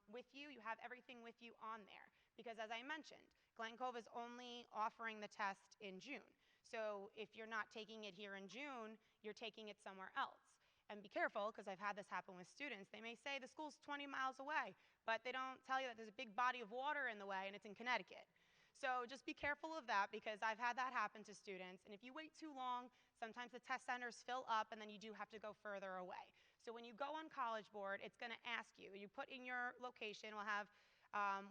with you. You have everything with you on there. Because as I mentioned, Glen Cove is only offering the test in June. So if you're not taking it here in June, you're taking it somewhere else. And be careful, because I've had this happen with students. They may say the school's 20 miles away, but they don't tell you that there's a big body of water in the way and it's in Connecticut. So just be careful of that, because I've had that happen to students. And if you wait too long, sometimes the test centers fill up and then you do have to go further away. So when you go on College Board, it's going to ask you, you put in your location, we'll have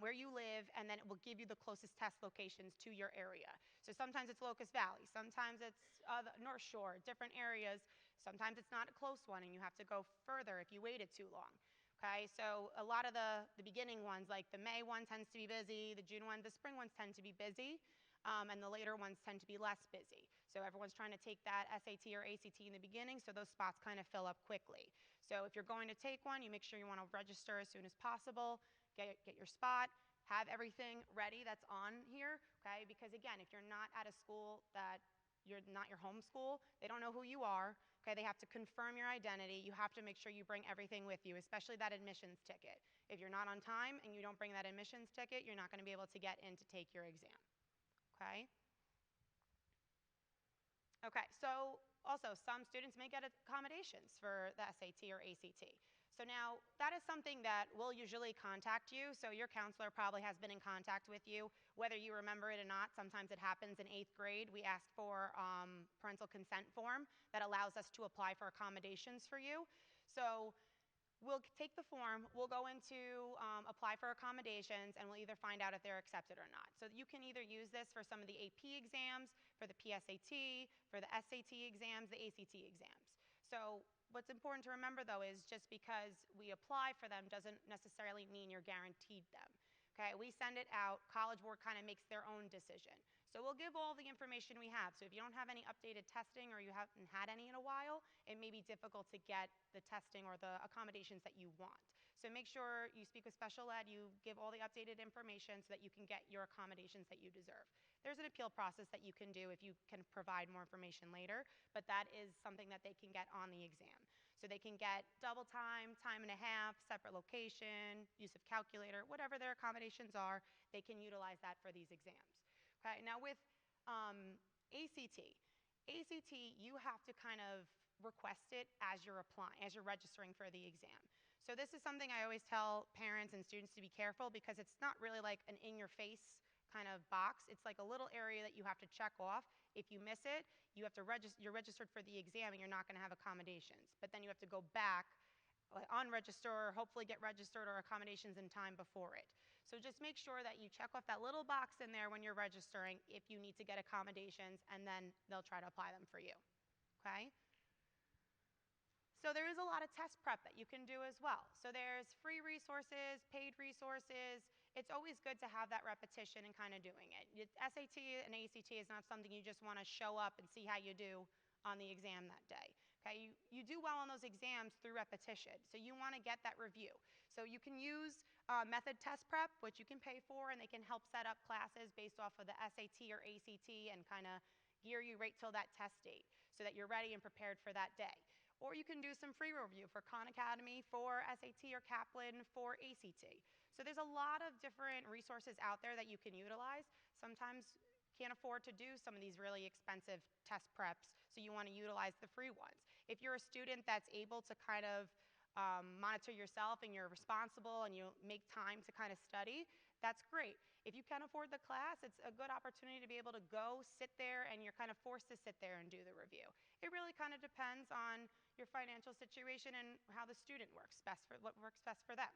where you live, and then it will give you the closest test locations to your area. So sometimes it's Locust Valley, sometimes it's the North Shore, different areas. Sometimes it's not a close one and you have to go further if you waited too long. Okay, so a lot of the beginning ones, like the May one tends to be busy, the June one, the spring ones tend to be busy, and the later ones tend to be less busy. So everyone's trying to take that SAT or ACT in the beginning, so those spots kind of fill up quickly. So if you're going to take one, you make sure you want to register as soon as possible, get your spot, have everything ready that's on here, okay? Because again, if you're not at a school that you're not your home school, they don't know who you are, okay? They have to confirm your identity. You have to make sure you bring everything with you, especially that admissions ticket. If you're not on time and you don't bring that admissions ticket, you're not going to be able to get in to take your exam, okay? Okay, so also some students may get accommodations for the SAT or ACT. So now that is something that will usually contact you. So your counselor probably has been in contact with you, whether you remember it or not. Sometimes it happens in 8th grade. We ask for parental consent form that allows us to apply for accommodations for you. So we'll take the form, we'll go into apply for accommodations, and we'll either find out if they're accepted or not. So you can either use this for some of the AP exams, for the PSAT, for the SAT exams, the ACT exams. So what's important to remember, though, is just because we apply for them doesn't necessarily mean you're guaranteed them. Okay, we send it out, College Board kind of makes their own decision. So we'll give all the information we have. So if you don't have any updated testing or you haven't had any in a while, it may be difficult to get the testing or the accommodations that you want. So make sure you speak with special ed, you give all the updated information so that you can get your accommodations that you deserve. There's an appeal process that you can do if you can provide more information later, but that is something that they can get on the exam. So they can get double time, time and a half, separate location, use of calculator, whatever their accommodations are, they can utilize that for these exams. Okay, now with ACT. ACT, you have to kind of request it as you're applying, as you're registering for the exam. So this is something I always tell parents and students to be careful because it's not really like an in-your-face kind of box. It's like a little area that you have to check off. If you miss it, you have to you're registered for the exam and you're not going to have accommodations. But then you have to go back, unregister, or hopefully get registered or accommodations in time before it. So just make sure that you check off that little box in there when you're registering if you need to get accommodations, and then they'll try to apply them for you. Okay? So there is a lot of test prep that you can do as well. So there's free resources, paid resources. It's always good to have that repetition and kind of doing it. SAT and ACT is not something you just want to show up and see how you do on the exam that day. Okay, you do well on those exams through repetition, so you want to get that review. So you can use method test prep, which you can pay for, and they can help set up classes based off of the SAT or ACT and kind of gear you right till that test date so that you're ready and prepared for that day. Or you can do some free review for Khan Academy, for SAT or Kaplan, for ACT. So there's a lot of different resources out there that you can utilize. Sometimes can't afford to do some of these really expensive test preps, so you want to utilize the free ones. If you're a student that's able to kind of monitor yourself and you're responsible and you make time to kind of study, that's great. If you can't afford the class, it's a good opportunity to be able to go sit there and you're kind of forced to sit there and do the review. It really kind of depends on your financial situation and how the student works best for what works best for them.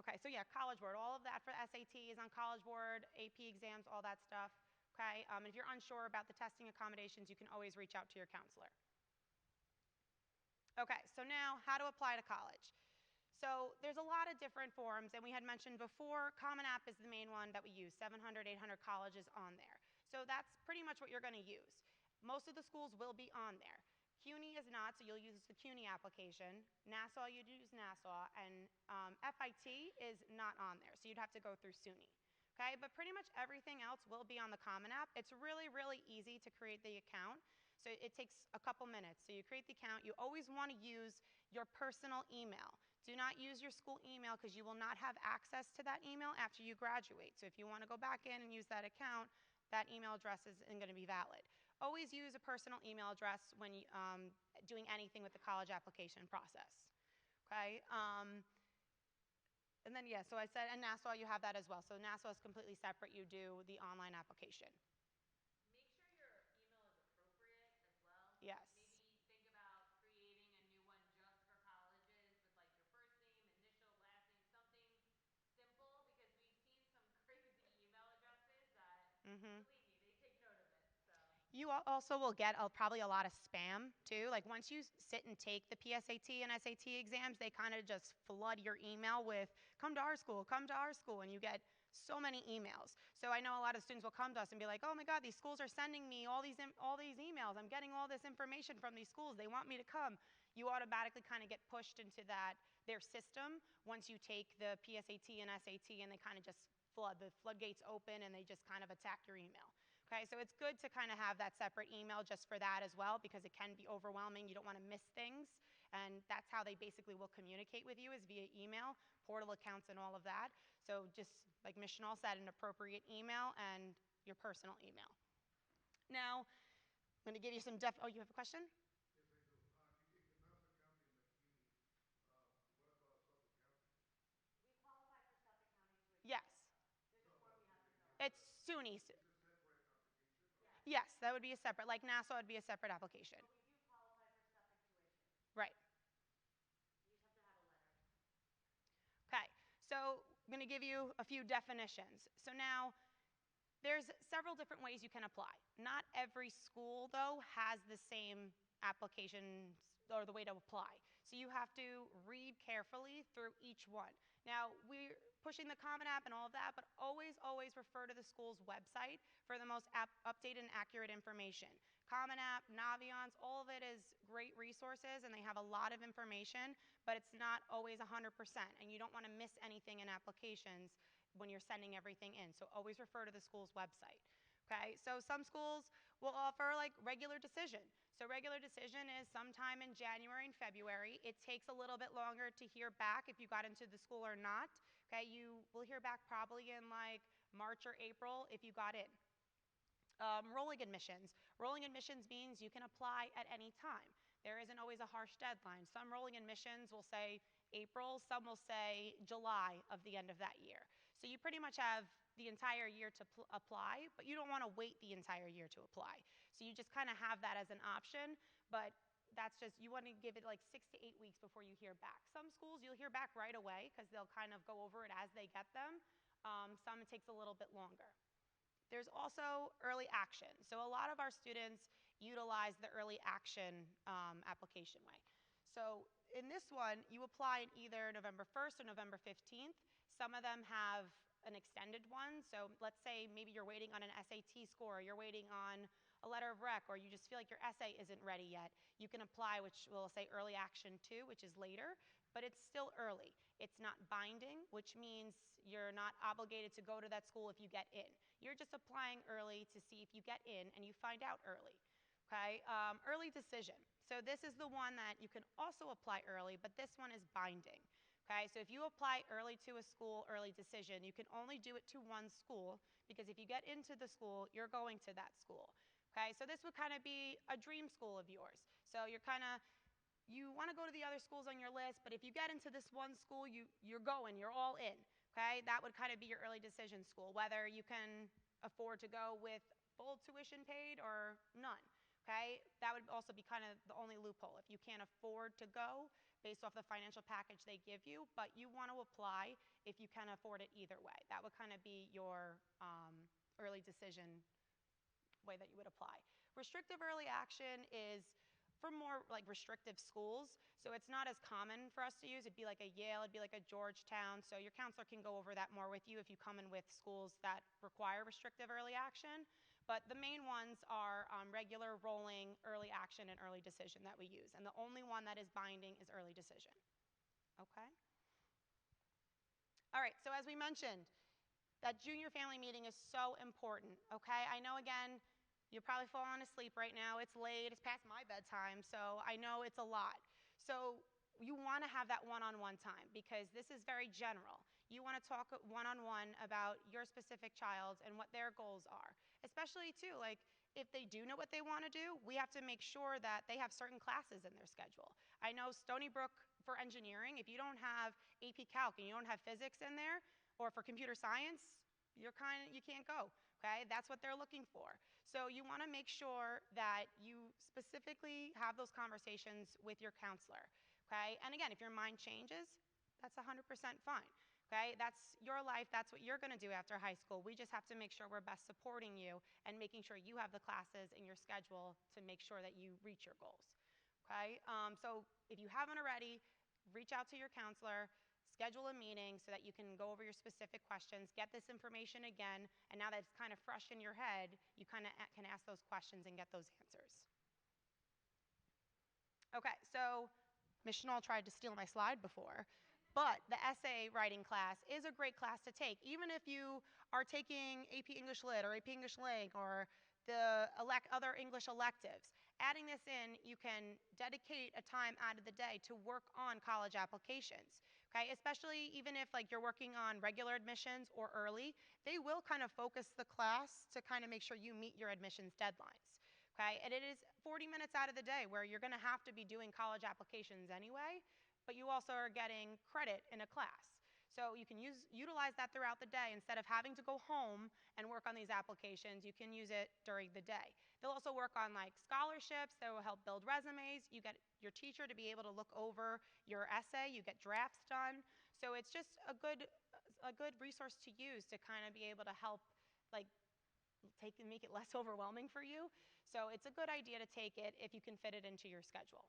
Okay, so yeah, College Board, all of that for SAT is on College Board, AP exams, all that stuff. Okay, if you're unsure about the testing accommodations, you can always reach out to your counselor. Okay, so now how to apply to college. So there's a lot of different forms, and we had mentioned before, Common App is the main one that we use, 700, 800 colleges on there. So that's pretty much what you're going to use. Most of the schools will be on there. CUNY is not, so you'll use the CUNY application. Nassau, you'd use Nassau, and FIT is not on there, so you'd have to go through SUNY. Okay, but pretty much everything else will be on the Common App. It's really, really easy to create the account. So it takes a couple minutes. So you create the account. You always want to use your personal email. Do not use your school email because you will not have access to that email after you graduate. So if you want to go back in and use that account, that email address isn't going to be valid. Always use a personal email address when doing anything with the college application process. Okay? And then, yeah, so I said, and Nassau, you have that as well. So Nassau is completely separate. You do the online application. Make sure your email is appropriate as well. Yes. Maybe think about creating a new one just for colleges with like your first name, initial, last name, something simple, because we've seen some crazy email addresses that, believe me, they take note of it. So. You also will get probably a lot of spam too. Like once you sit and take the PSAT and SAT exams, they kind of just flood your email with, come to our school, and you get so many emails. So I know a lot of students will come to us and be like, oh my God, these schools are sending me all these emails. I'm getting all this information from these schools. They want me to come. You automatically kind of get pushed into their system once you take the PSAT and SAT, and they kind of just the floodgates open and they just kind of attack your email. Okay, so it's good to kind of have that separate email just for that as well, because it can be overwhelming. You don't want to miss things, and that's how they basically will communicate with you, is via email, portal accounts, and all of that. So just like Ms. Schnall said, an appropriate email and your personal email. Now, I'm going to give you some oh, you have a question? Yes, I do. You take the Nassau County and the CUNY. What about Suffolk County? We qualify for Suffolk County tuition. Yes. There's a form you have to fill out. It's SUNY. It's a separate application? Yes, that would be a separate, like Nassau would be a separate application. But we do qualify for Suffolk tuition. Right. You just have to have a letter. Okay, so I'm going to give you a few definitions. So now, there's several different ways you can apply. Not every school, though, has the same applications or the way to apply. So you have to read carefully through each one. Now, we're pushing the Common App and all of that, but always, always refer to the school's website for the most updated and accurate information. Common App, Naviance, all of it is great resources, and they have a lot of information, but it's not always 100%, and you don't want to miss anything in applications when you're sending everything in. So always refer to the school's website. Okay, so some schools will offer like regular decision. So regular decision is sometime in January and February. It takes a little bit longer to hear back if you got into the school or not. Okay, you will hear back probably in like March or April if you got in. Rolling admissions. Rolling admissions means you can apply at any time. There isn't always a harsh deadline. Some rolling admissions will say April, some will say July of the end of that year. So you pretty much have the entire year to apply, but you don't want to wait the entire year to apply. So you just kind of have that as an option, but that's just, you want to give it like 6 to 8 weeks before you hear back. Some schools you'll hear back right away because they'll kind of go over it as they get them. Some it takes a little bit longer. There's also early action. So a lot of our students utilize the early action application way. So in this one, you apply in either November 1st or November 15th. Some of them have an extended one. So let's say maybe you're waiting on an SAT score, or you're waiting on a letter of rec, or you just feel like your essay isn't ready yet. You can apply, which will say early action 2, which is later, but it's still early. It's not binding, which means you're not obligated to go to that school if you get in. You're just applying early to see if you get in, and you find out early. Okay, early decision. So this is the one that you can also apply early, but this one is binding. Okay, so if you apply early to a school, early decision, you can only do it to one school, because if you get into the school, you're going to that school. Okay, so this would kind of be a dream school of yours. So you want to go to the other schools on your list, but if you get into this one school, you're going, you're all in. Okay, that would kind of be your early decision school, whether you can afford to go with full tuition paid or none. Okay, that would also be kind of the only loophole. If you can't afford to go based off the financial package they give you, but you want to apply if you can afford it either way. That would kind of be your early decision way that you would apply. Restrictive early action is for more like restrictive schools, so it's not as common for us to use. It'd be like a Yale, it'd be like a Georgetown, so your counselor can go over that more with you if you come in with schools that require restrictive early action. But the main ones are regular, rolling, early action, and early decision that we use, and the only one that is binding is early decision. Okay? All right, so as we mentioned, that junior family meeting is so important, okay? I know, again, you're probably falling asleep right now. It's late. It's past my bedtime, so I know it's a lot. So you want to have that one-on-one time because this is very general. You want to talk one-on-one about your specific child and what their goals are, especially, too, like if they do know what they want to do, we have to make sure that they have certain classes in their schedule. I know Stony Brook for engineering, if you don't have AP Calc and you don't have physics in there, or for computer science, you can't go, okay? That's what they're looking for. So you want to make sure that you specifically have those conversations with your counselor, okay? And again, if your mind changes, that's 100% fine, okay? That's your life. That's what you're going to do after high school. We just have to make sure we're best supporting you and making sure you have the classes in your schedule to make sure that you reach your goals, okay? So if you haven't already, reach out to your counselor, schedule a meeting so that you can go over your specific questions, get this information again, and now that it's kind of fresh in your head, you kind of can ask those questions and get those answers. Okay, so Ms. Schnall tried to steal my slide before, but the essay writing class is a great class to take. Even if you are taking AP English Lit or AP English Ling or the other English electives. Adding this in, you can dedicate a time out of the day to work on college applications, okay? Especially even if like you're working on regular admissions or early, they will kind of focus the class to kind of make sure you meet your admissions deadlines, okay? And it is 40 minutes out of the day where you're gonna have to be doing college applications anyway, but you also are getting credit in a class. So you can utilize that throughout the day. Instead of having to go home and work on these applications, you can use it during the day. They'll also work on like scholarships that will help build resumes. You get your teacher to be able to look over your essay. You get drafts done. So it's just a good resource to use to kind of be able to help like make it less overwhelming for you. So it's a good idea to take it if you can fit it into your schedule.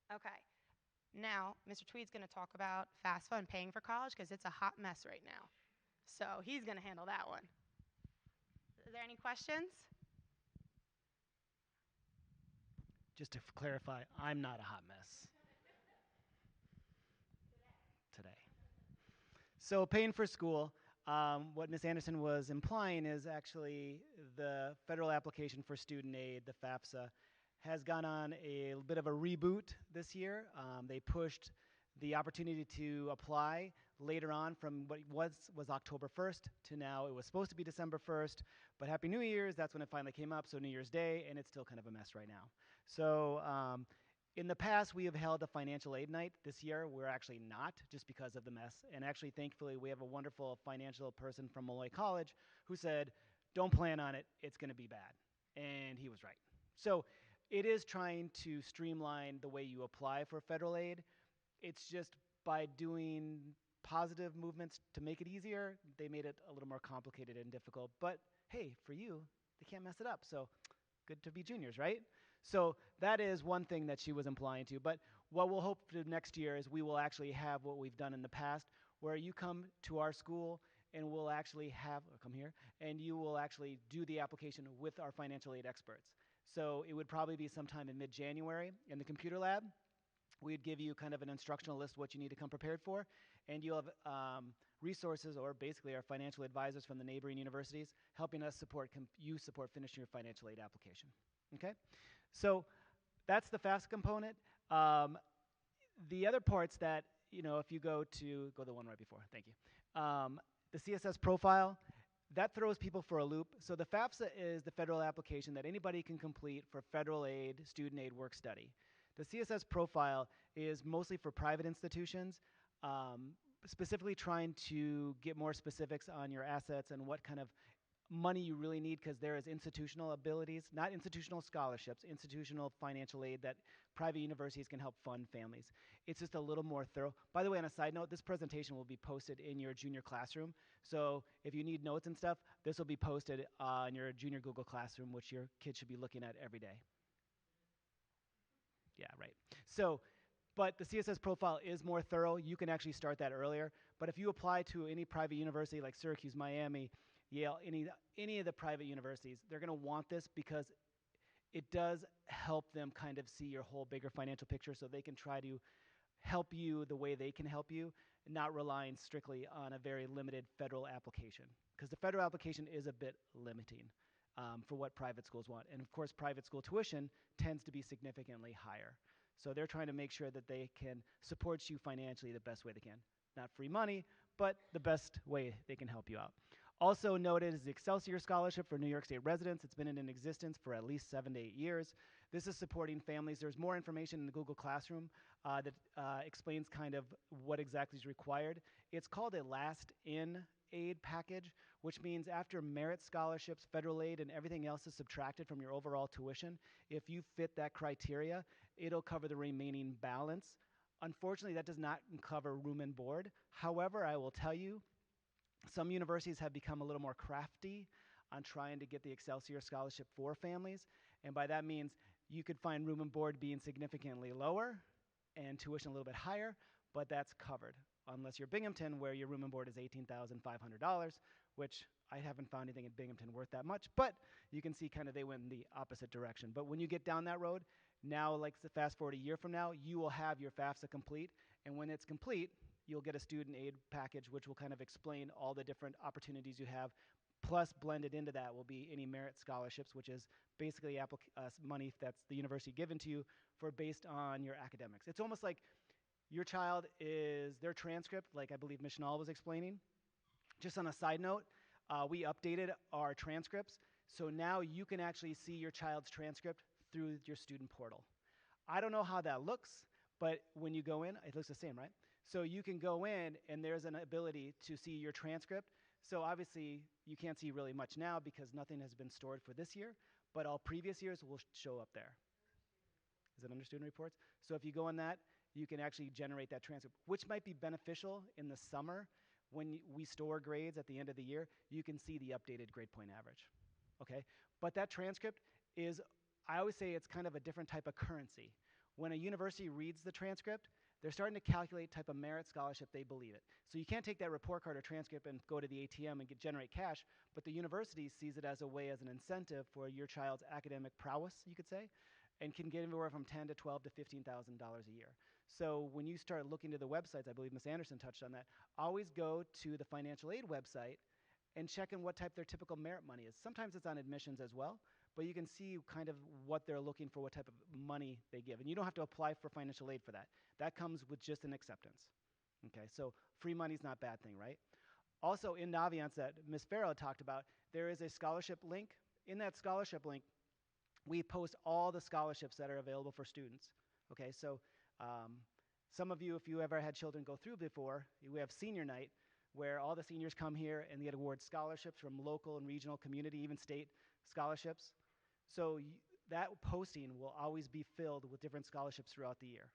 Okay. Now, Mr. Tweed's going to talk about FAFSA and paying for college because it's a hot mess right now. So he's going to handle that one. Are there any questions? Just to clarify, I'm not a hot mess today. So paying for school, what Ms. Anderson was implying is actually the federal application for student aid, the FAFSA, has gone on a bit of a reboot this year. They pushed the opportunity to apply later on from what was October 1st to now it was supposed to be December 1st, but Happy New Year's, that's when it finally came up, so New Year's Day, and it's still kind of a mess right now. So in the past, we have held a financial aid night. This year, we're actually not, just because of the mess. And actually, thankfully, we have a wonderful financial person from Molloy College who said, don't plan on it, it's going to be bad. And he was right. So it is trying to streamline the way you apply for federal aid. It's just by doing positive movements to make it easier, they made it a little more complicated and difficult. But hey, for you, they can't mess it up. So good to be juniors, right? So that is one thing that she was implying to. But what we'll hope to next year is we will actually have what we've done in the past, where you come to our school and we'll actually have, come here, and you will actually do the application with our financial aid experts. So it would probably be sometime in mid-January in the computer lab. We'd give you kind of an instructional list of what you need to come prepared for, and you'll have resources, or basically our financial advisors from the neighboring universities, helping us support finishing your financial aid application. Okay, so that's the FAFSA component. The other parts that, if you go the one right before, thank you. The CSS profile, that throws people for a loop. So the FAFSA is the federal application that anybody can complete for federal aid, student aid, work study. The CSS profile is mostly for private institutions, specifically trying to get more specifics on your assets and what kind of money you really need, because there is institutional abilities, not institutional scholarships, institutional financial aid that private universities can help fund families. It's just a little more thorough. By the way, on a side note, this presentation will be posted in your junior classroom. So if you need notes and stuff, this will be posted in your junior Google Classroom, which your kids should be looking at every day. Yeah, right. So, but the CSS profile is more thorough. You can actually start that earlier. But if you apply to any private university like Syracuse, Miami, Yale, any of the private universities, they're going to want this because it does help them kind of see your whole bigger financial picture, so they can try to help you the way they can help you, not relying strictly on a very limited federal application. Because the federal application is a bit limiting for what private schools want. And of course, private school tuition tends to be significantly higher. So they're trying to make sure that they can support you financially the best way they can. Not free money, but the best way they can help you out. Also noted is the Excelsior Scholarship for New York State residents. It's been in existence for at least 7 to 8 years. This is supporting families. There's more information in the Google Classroom that explains kind of what exactly is required. It's called a last-in aid package, which means after merit scholarships, federal aid, and everything else is subtracted from your overall tuition, if you fit that criteria, it'll cover the remaining balance. Unfortunately, that does not cover room and board. However, I will tell you, some universities have become a little more crafty on trying to get the Excelsior Scholarship for families, and by that means you could find room and board being significantly lower and tuition a little bit higher, but that's covered. Unless you're Binghamton, where your room and board is $18,500, which I haven't found anything in Binghamton worth that much, but you can see kind of they went in the opposite direction. But when you get down that road, now, like fast forward a year from now, you will have your FAFSA complete, and when it's complete, you'll get a student aid package, which will kind of explain all the different opportunities you have. Plus, blended into that will be any merit scholarships, which is basically money that's the university given to you for based on your academics. It's almost like your child is their transcript, like I believe Ms. Schnall was explaining. Just on a side note, we updated our transcripts, so now you can actually see your child's transcript through your student portal. I don't know how that looks, but when you go in, it looks the same, right? So you can go in, and there's an ability to see your transcript. So obviously, you can't see really much now because nothing has been stored for this year, but all previous years will show up there. Is it under student reports? So if you go on that, you can actually generate that transcript, which might be beneficial in the summer when we store grades at the end of the year. You can see the updated grade point average, okay? But that transcript is, I always say it's kind of a different type of currency. When a university reads the transcript, they're starting to calculate type of merit scholarship they believe it. So you can't take that report card or transcript and go to the ATM and generate cash, but the university sees it as a way, as an incentive for your child's academic prowess, you could say, and can get anywhere from $10,000 to $12,000 to $15,000 a year. So when you start looking to the websites, I believe Ms. Anderson touched on that, always go to the financial aid website and check in what type their typical merit money is. Sometimes it's on admissions as well, but you can see kind of what they're looking for, what type of money they give. And you don't have to apply for financial aid for that. That comes with just an acceptance. Okay, so free money's not a bad thing, right? Also in Naviance that Ms. Farrow talked about, there is a scholarship link. In that scholarship link, we post all the scholarships that are available for students. Okay, so um, some of you, if you ever had children go through before, we have senior night where all the seniors come here and they get awarded scholarships from local and regional community, even state scholarships. So that posting will always be filled with different scholarships throughout the year.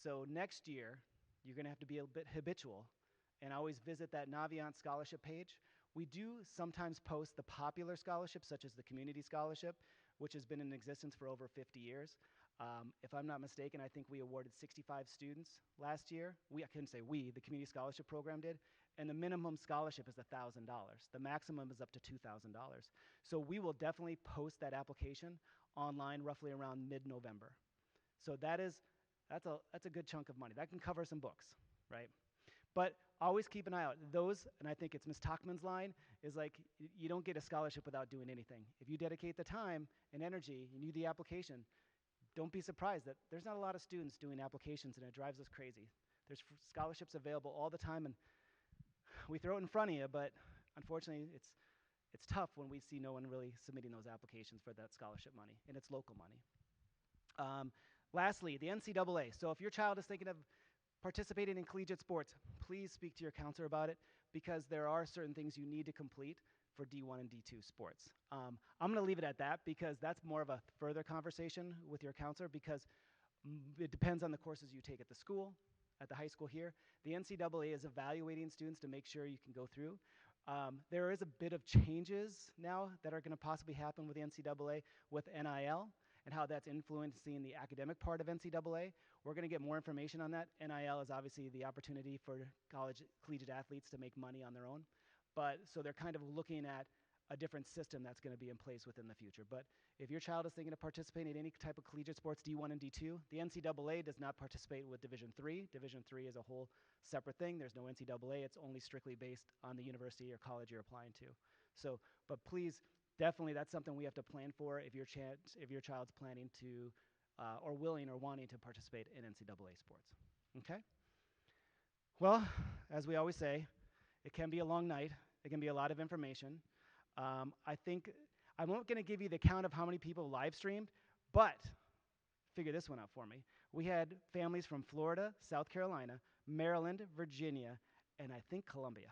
So next year, you're going to have to be a bit habitual and always visit that Naviance scholarship page. We do sometimes post the popular scholarships, such as the community scholarship, which has been in existence for over 50 years. If I'm not mistaken, I think we awarded 65 students last year. I couldn't say we, the community scholarship program did. And the minimum scholarship is $1,000. The maximum is up to $2,000. So we will definitely post that application online roughly around mid-November. So that's a good chunk of money. That can cover some books, right? But always keep an eye out. Those, and I think it's Ms. Talkman's line, is like, you don't get a scholarship without doing anything. If you dedicate the time and energy, you do the application, don't be surprised that there's not a lot of students doing applications, and it drives us crazy. There's scholarships available all the time, and we throw it in front of you, but unfortunately, it's tough when we see no one really submitting those applications for that scholarship money, and it's local money. Lastly, the NCAA. So if your child is thinking of participating in collegiate sports, please speak to your counselor about it because there are certain things you need to complete for D1 and D2 sports. I'm going to leave it at that because that's more of a further conversation with your counselor because it depends on the courses you take at the school, at the high school here. The NCAA is evaluating students to make sure you can go through. There is a bit of changes now that are going to possibly happen with the NCAA with NIL and how that's influencing the academic part of NCAA. We're going to get more information on that. NIL is obviously the opportunity for collegiate athletes to make money on their own. So they're kind of looking at a different system that's going to be in place within the future. But if your child is thinking of participating in any type of collegiate sports, D1 and D2, the NCAA does not participate with Division III. Division III is a whole separate thing. There's no NCAA. It's only strictly based on the university or college you're applying to. But please, definitely that's something we have to plan for if your child's planning to or willing or wanting to participate in NCAA sports. Okay? Well, as we always say, it can be a long night. It can be a lot of information. I think I'm not going to give you the count of how many people live streamed, but figure this one out for me. We had families from Florida, South Carolina, Maryland, Virginia, and I think Columbia,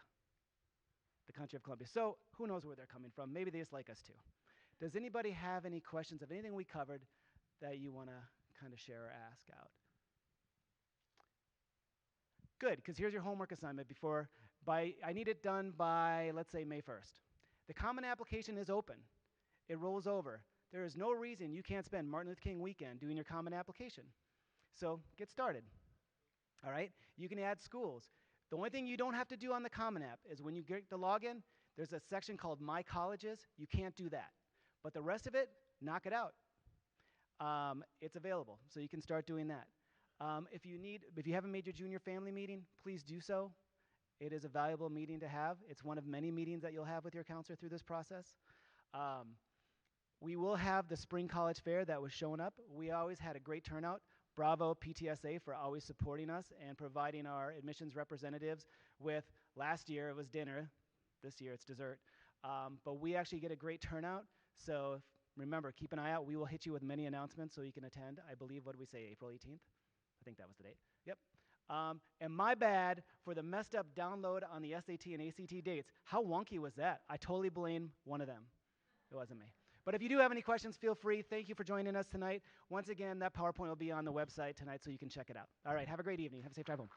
the country of Columbia. So who knows where they're coming from? Maybe they just like us too. Does anybody have any questions of anything we covered that you want to kind of share or ask out? Good, because here's your homework assignment I need it done by, let's say, May 1st. The Common Application is open. It rolls over. There is no reason you can't spend Martin Luther King weekend doing your Common Application. So get started, all right? You can add schools. The only thing you don't have to do on the Common App is when you get the login, there's a section called My Colleges. You can't do that. But the rest of it, knock it out. It's available, so you can start doing that. If you haven't made your junior family meeting, please do so. It is a valuable meeting to have. It's one of many meetings that you'll have with your counselor through this process. We will have the Spring College Fair that was showing up. We always had a great turnout. Bravo PTSA for always supporting us and providing our admissions representatives with, last year it was dinner, this year it's dessert. But we actually get a great turnout. So remember, keep an eye out. We will hit you with many announcements so you can attend. I believe, what did we say, April 18th? I think that was the date. Yep. And my bad for the messed up download on the SAT and ACT dates. How wonky was that? I totally blame one of them. It wasn't me. But if you do have any questions, feel free. Thank you for joining us tonight. Once again, that PowerPoint will be on the website tonight so you can check it out. All right, have a great evening. Have a safe drive home.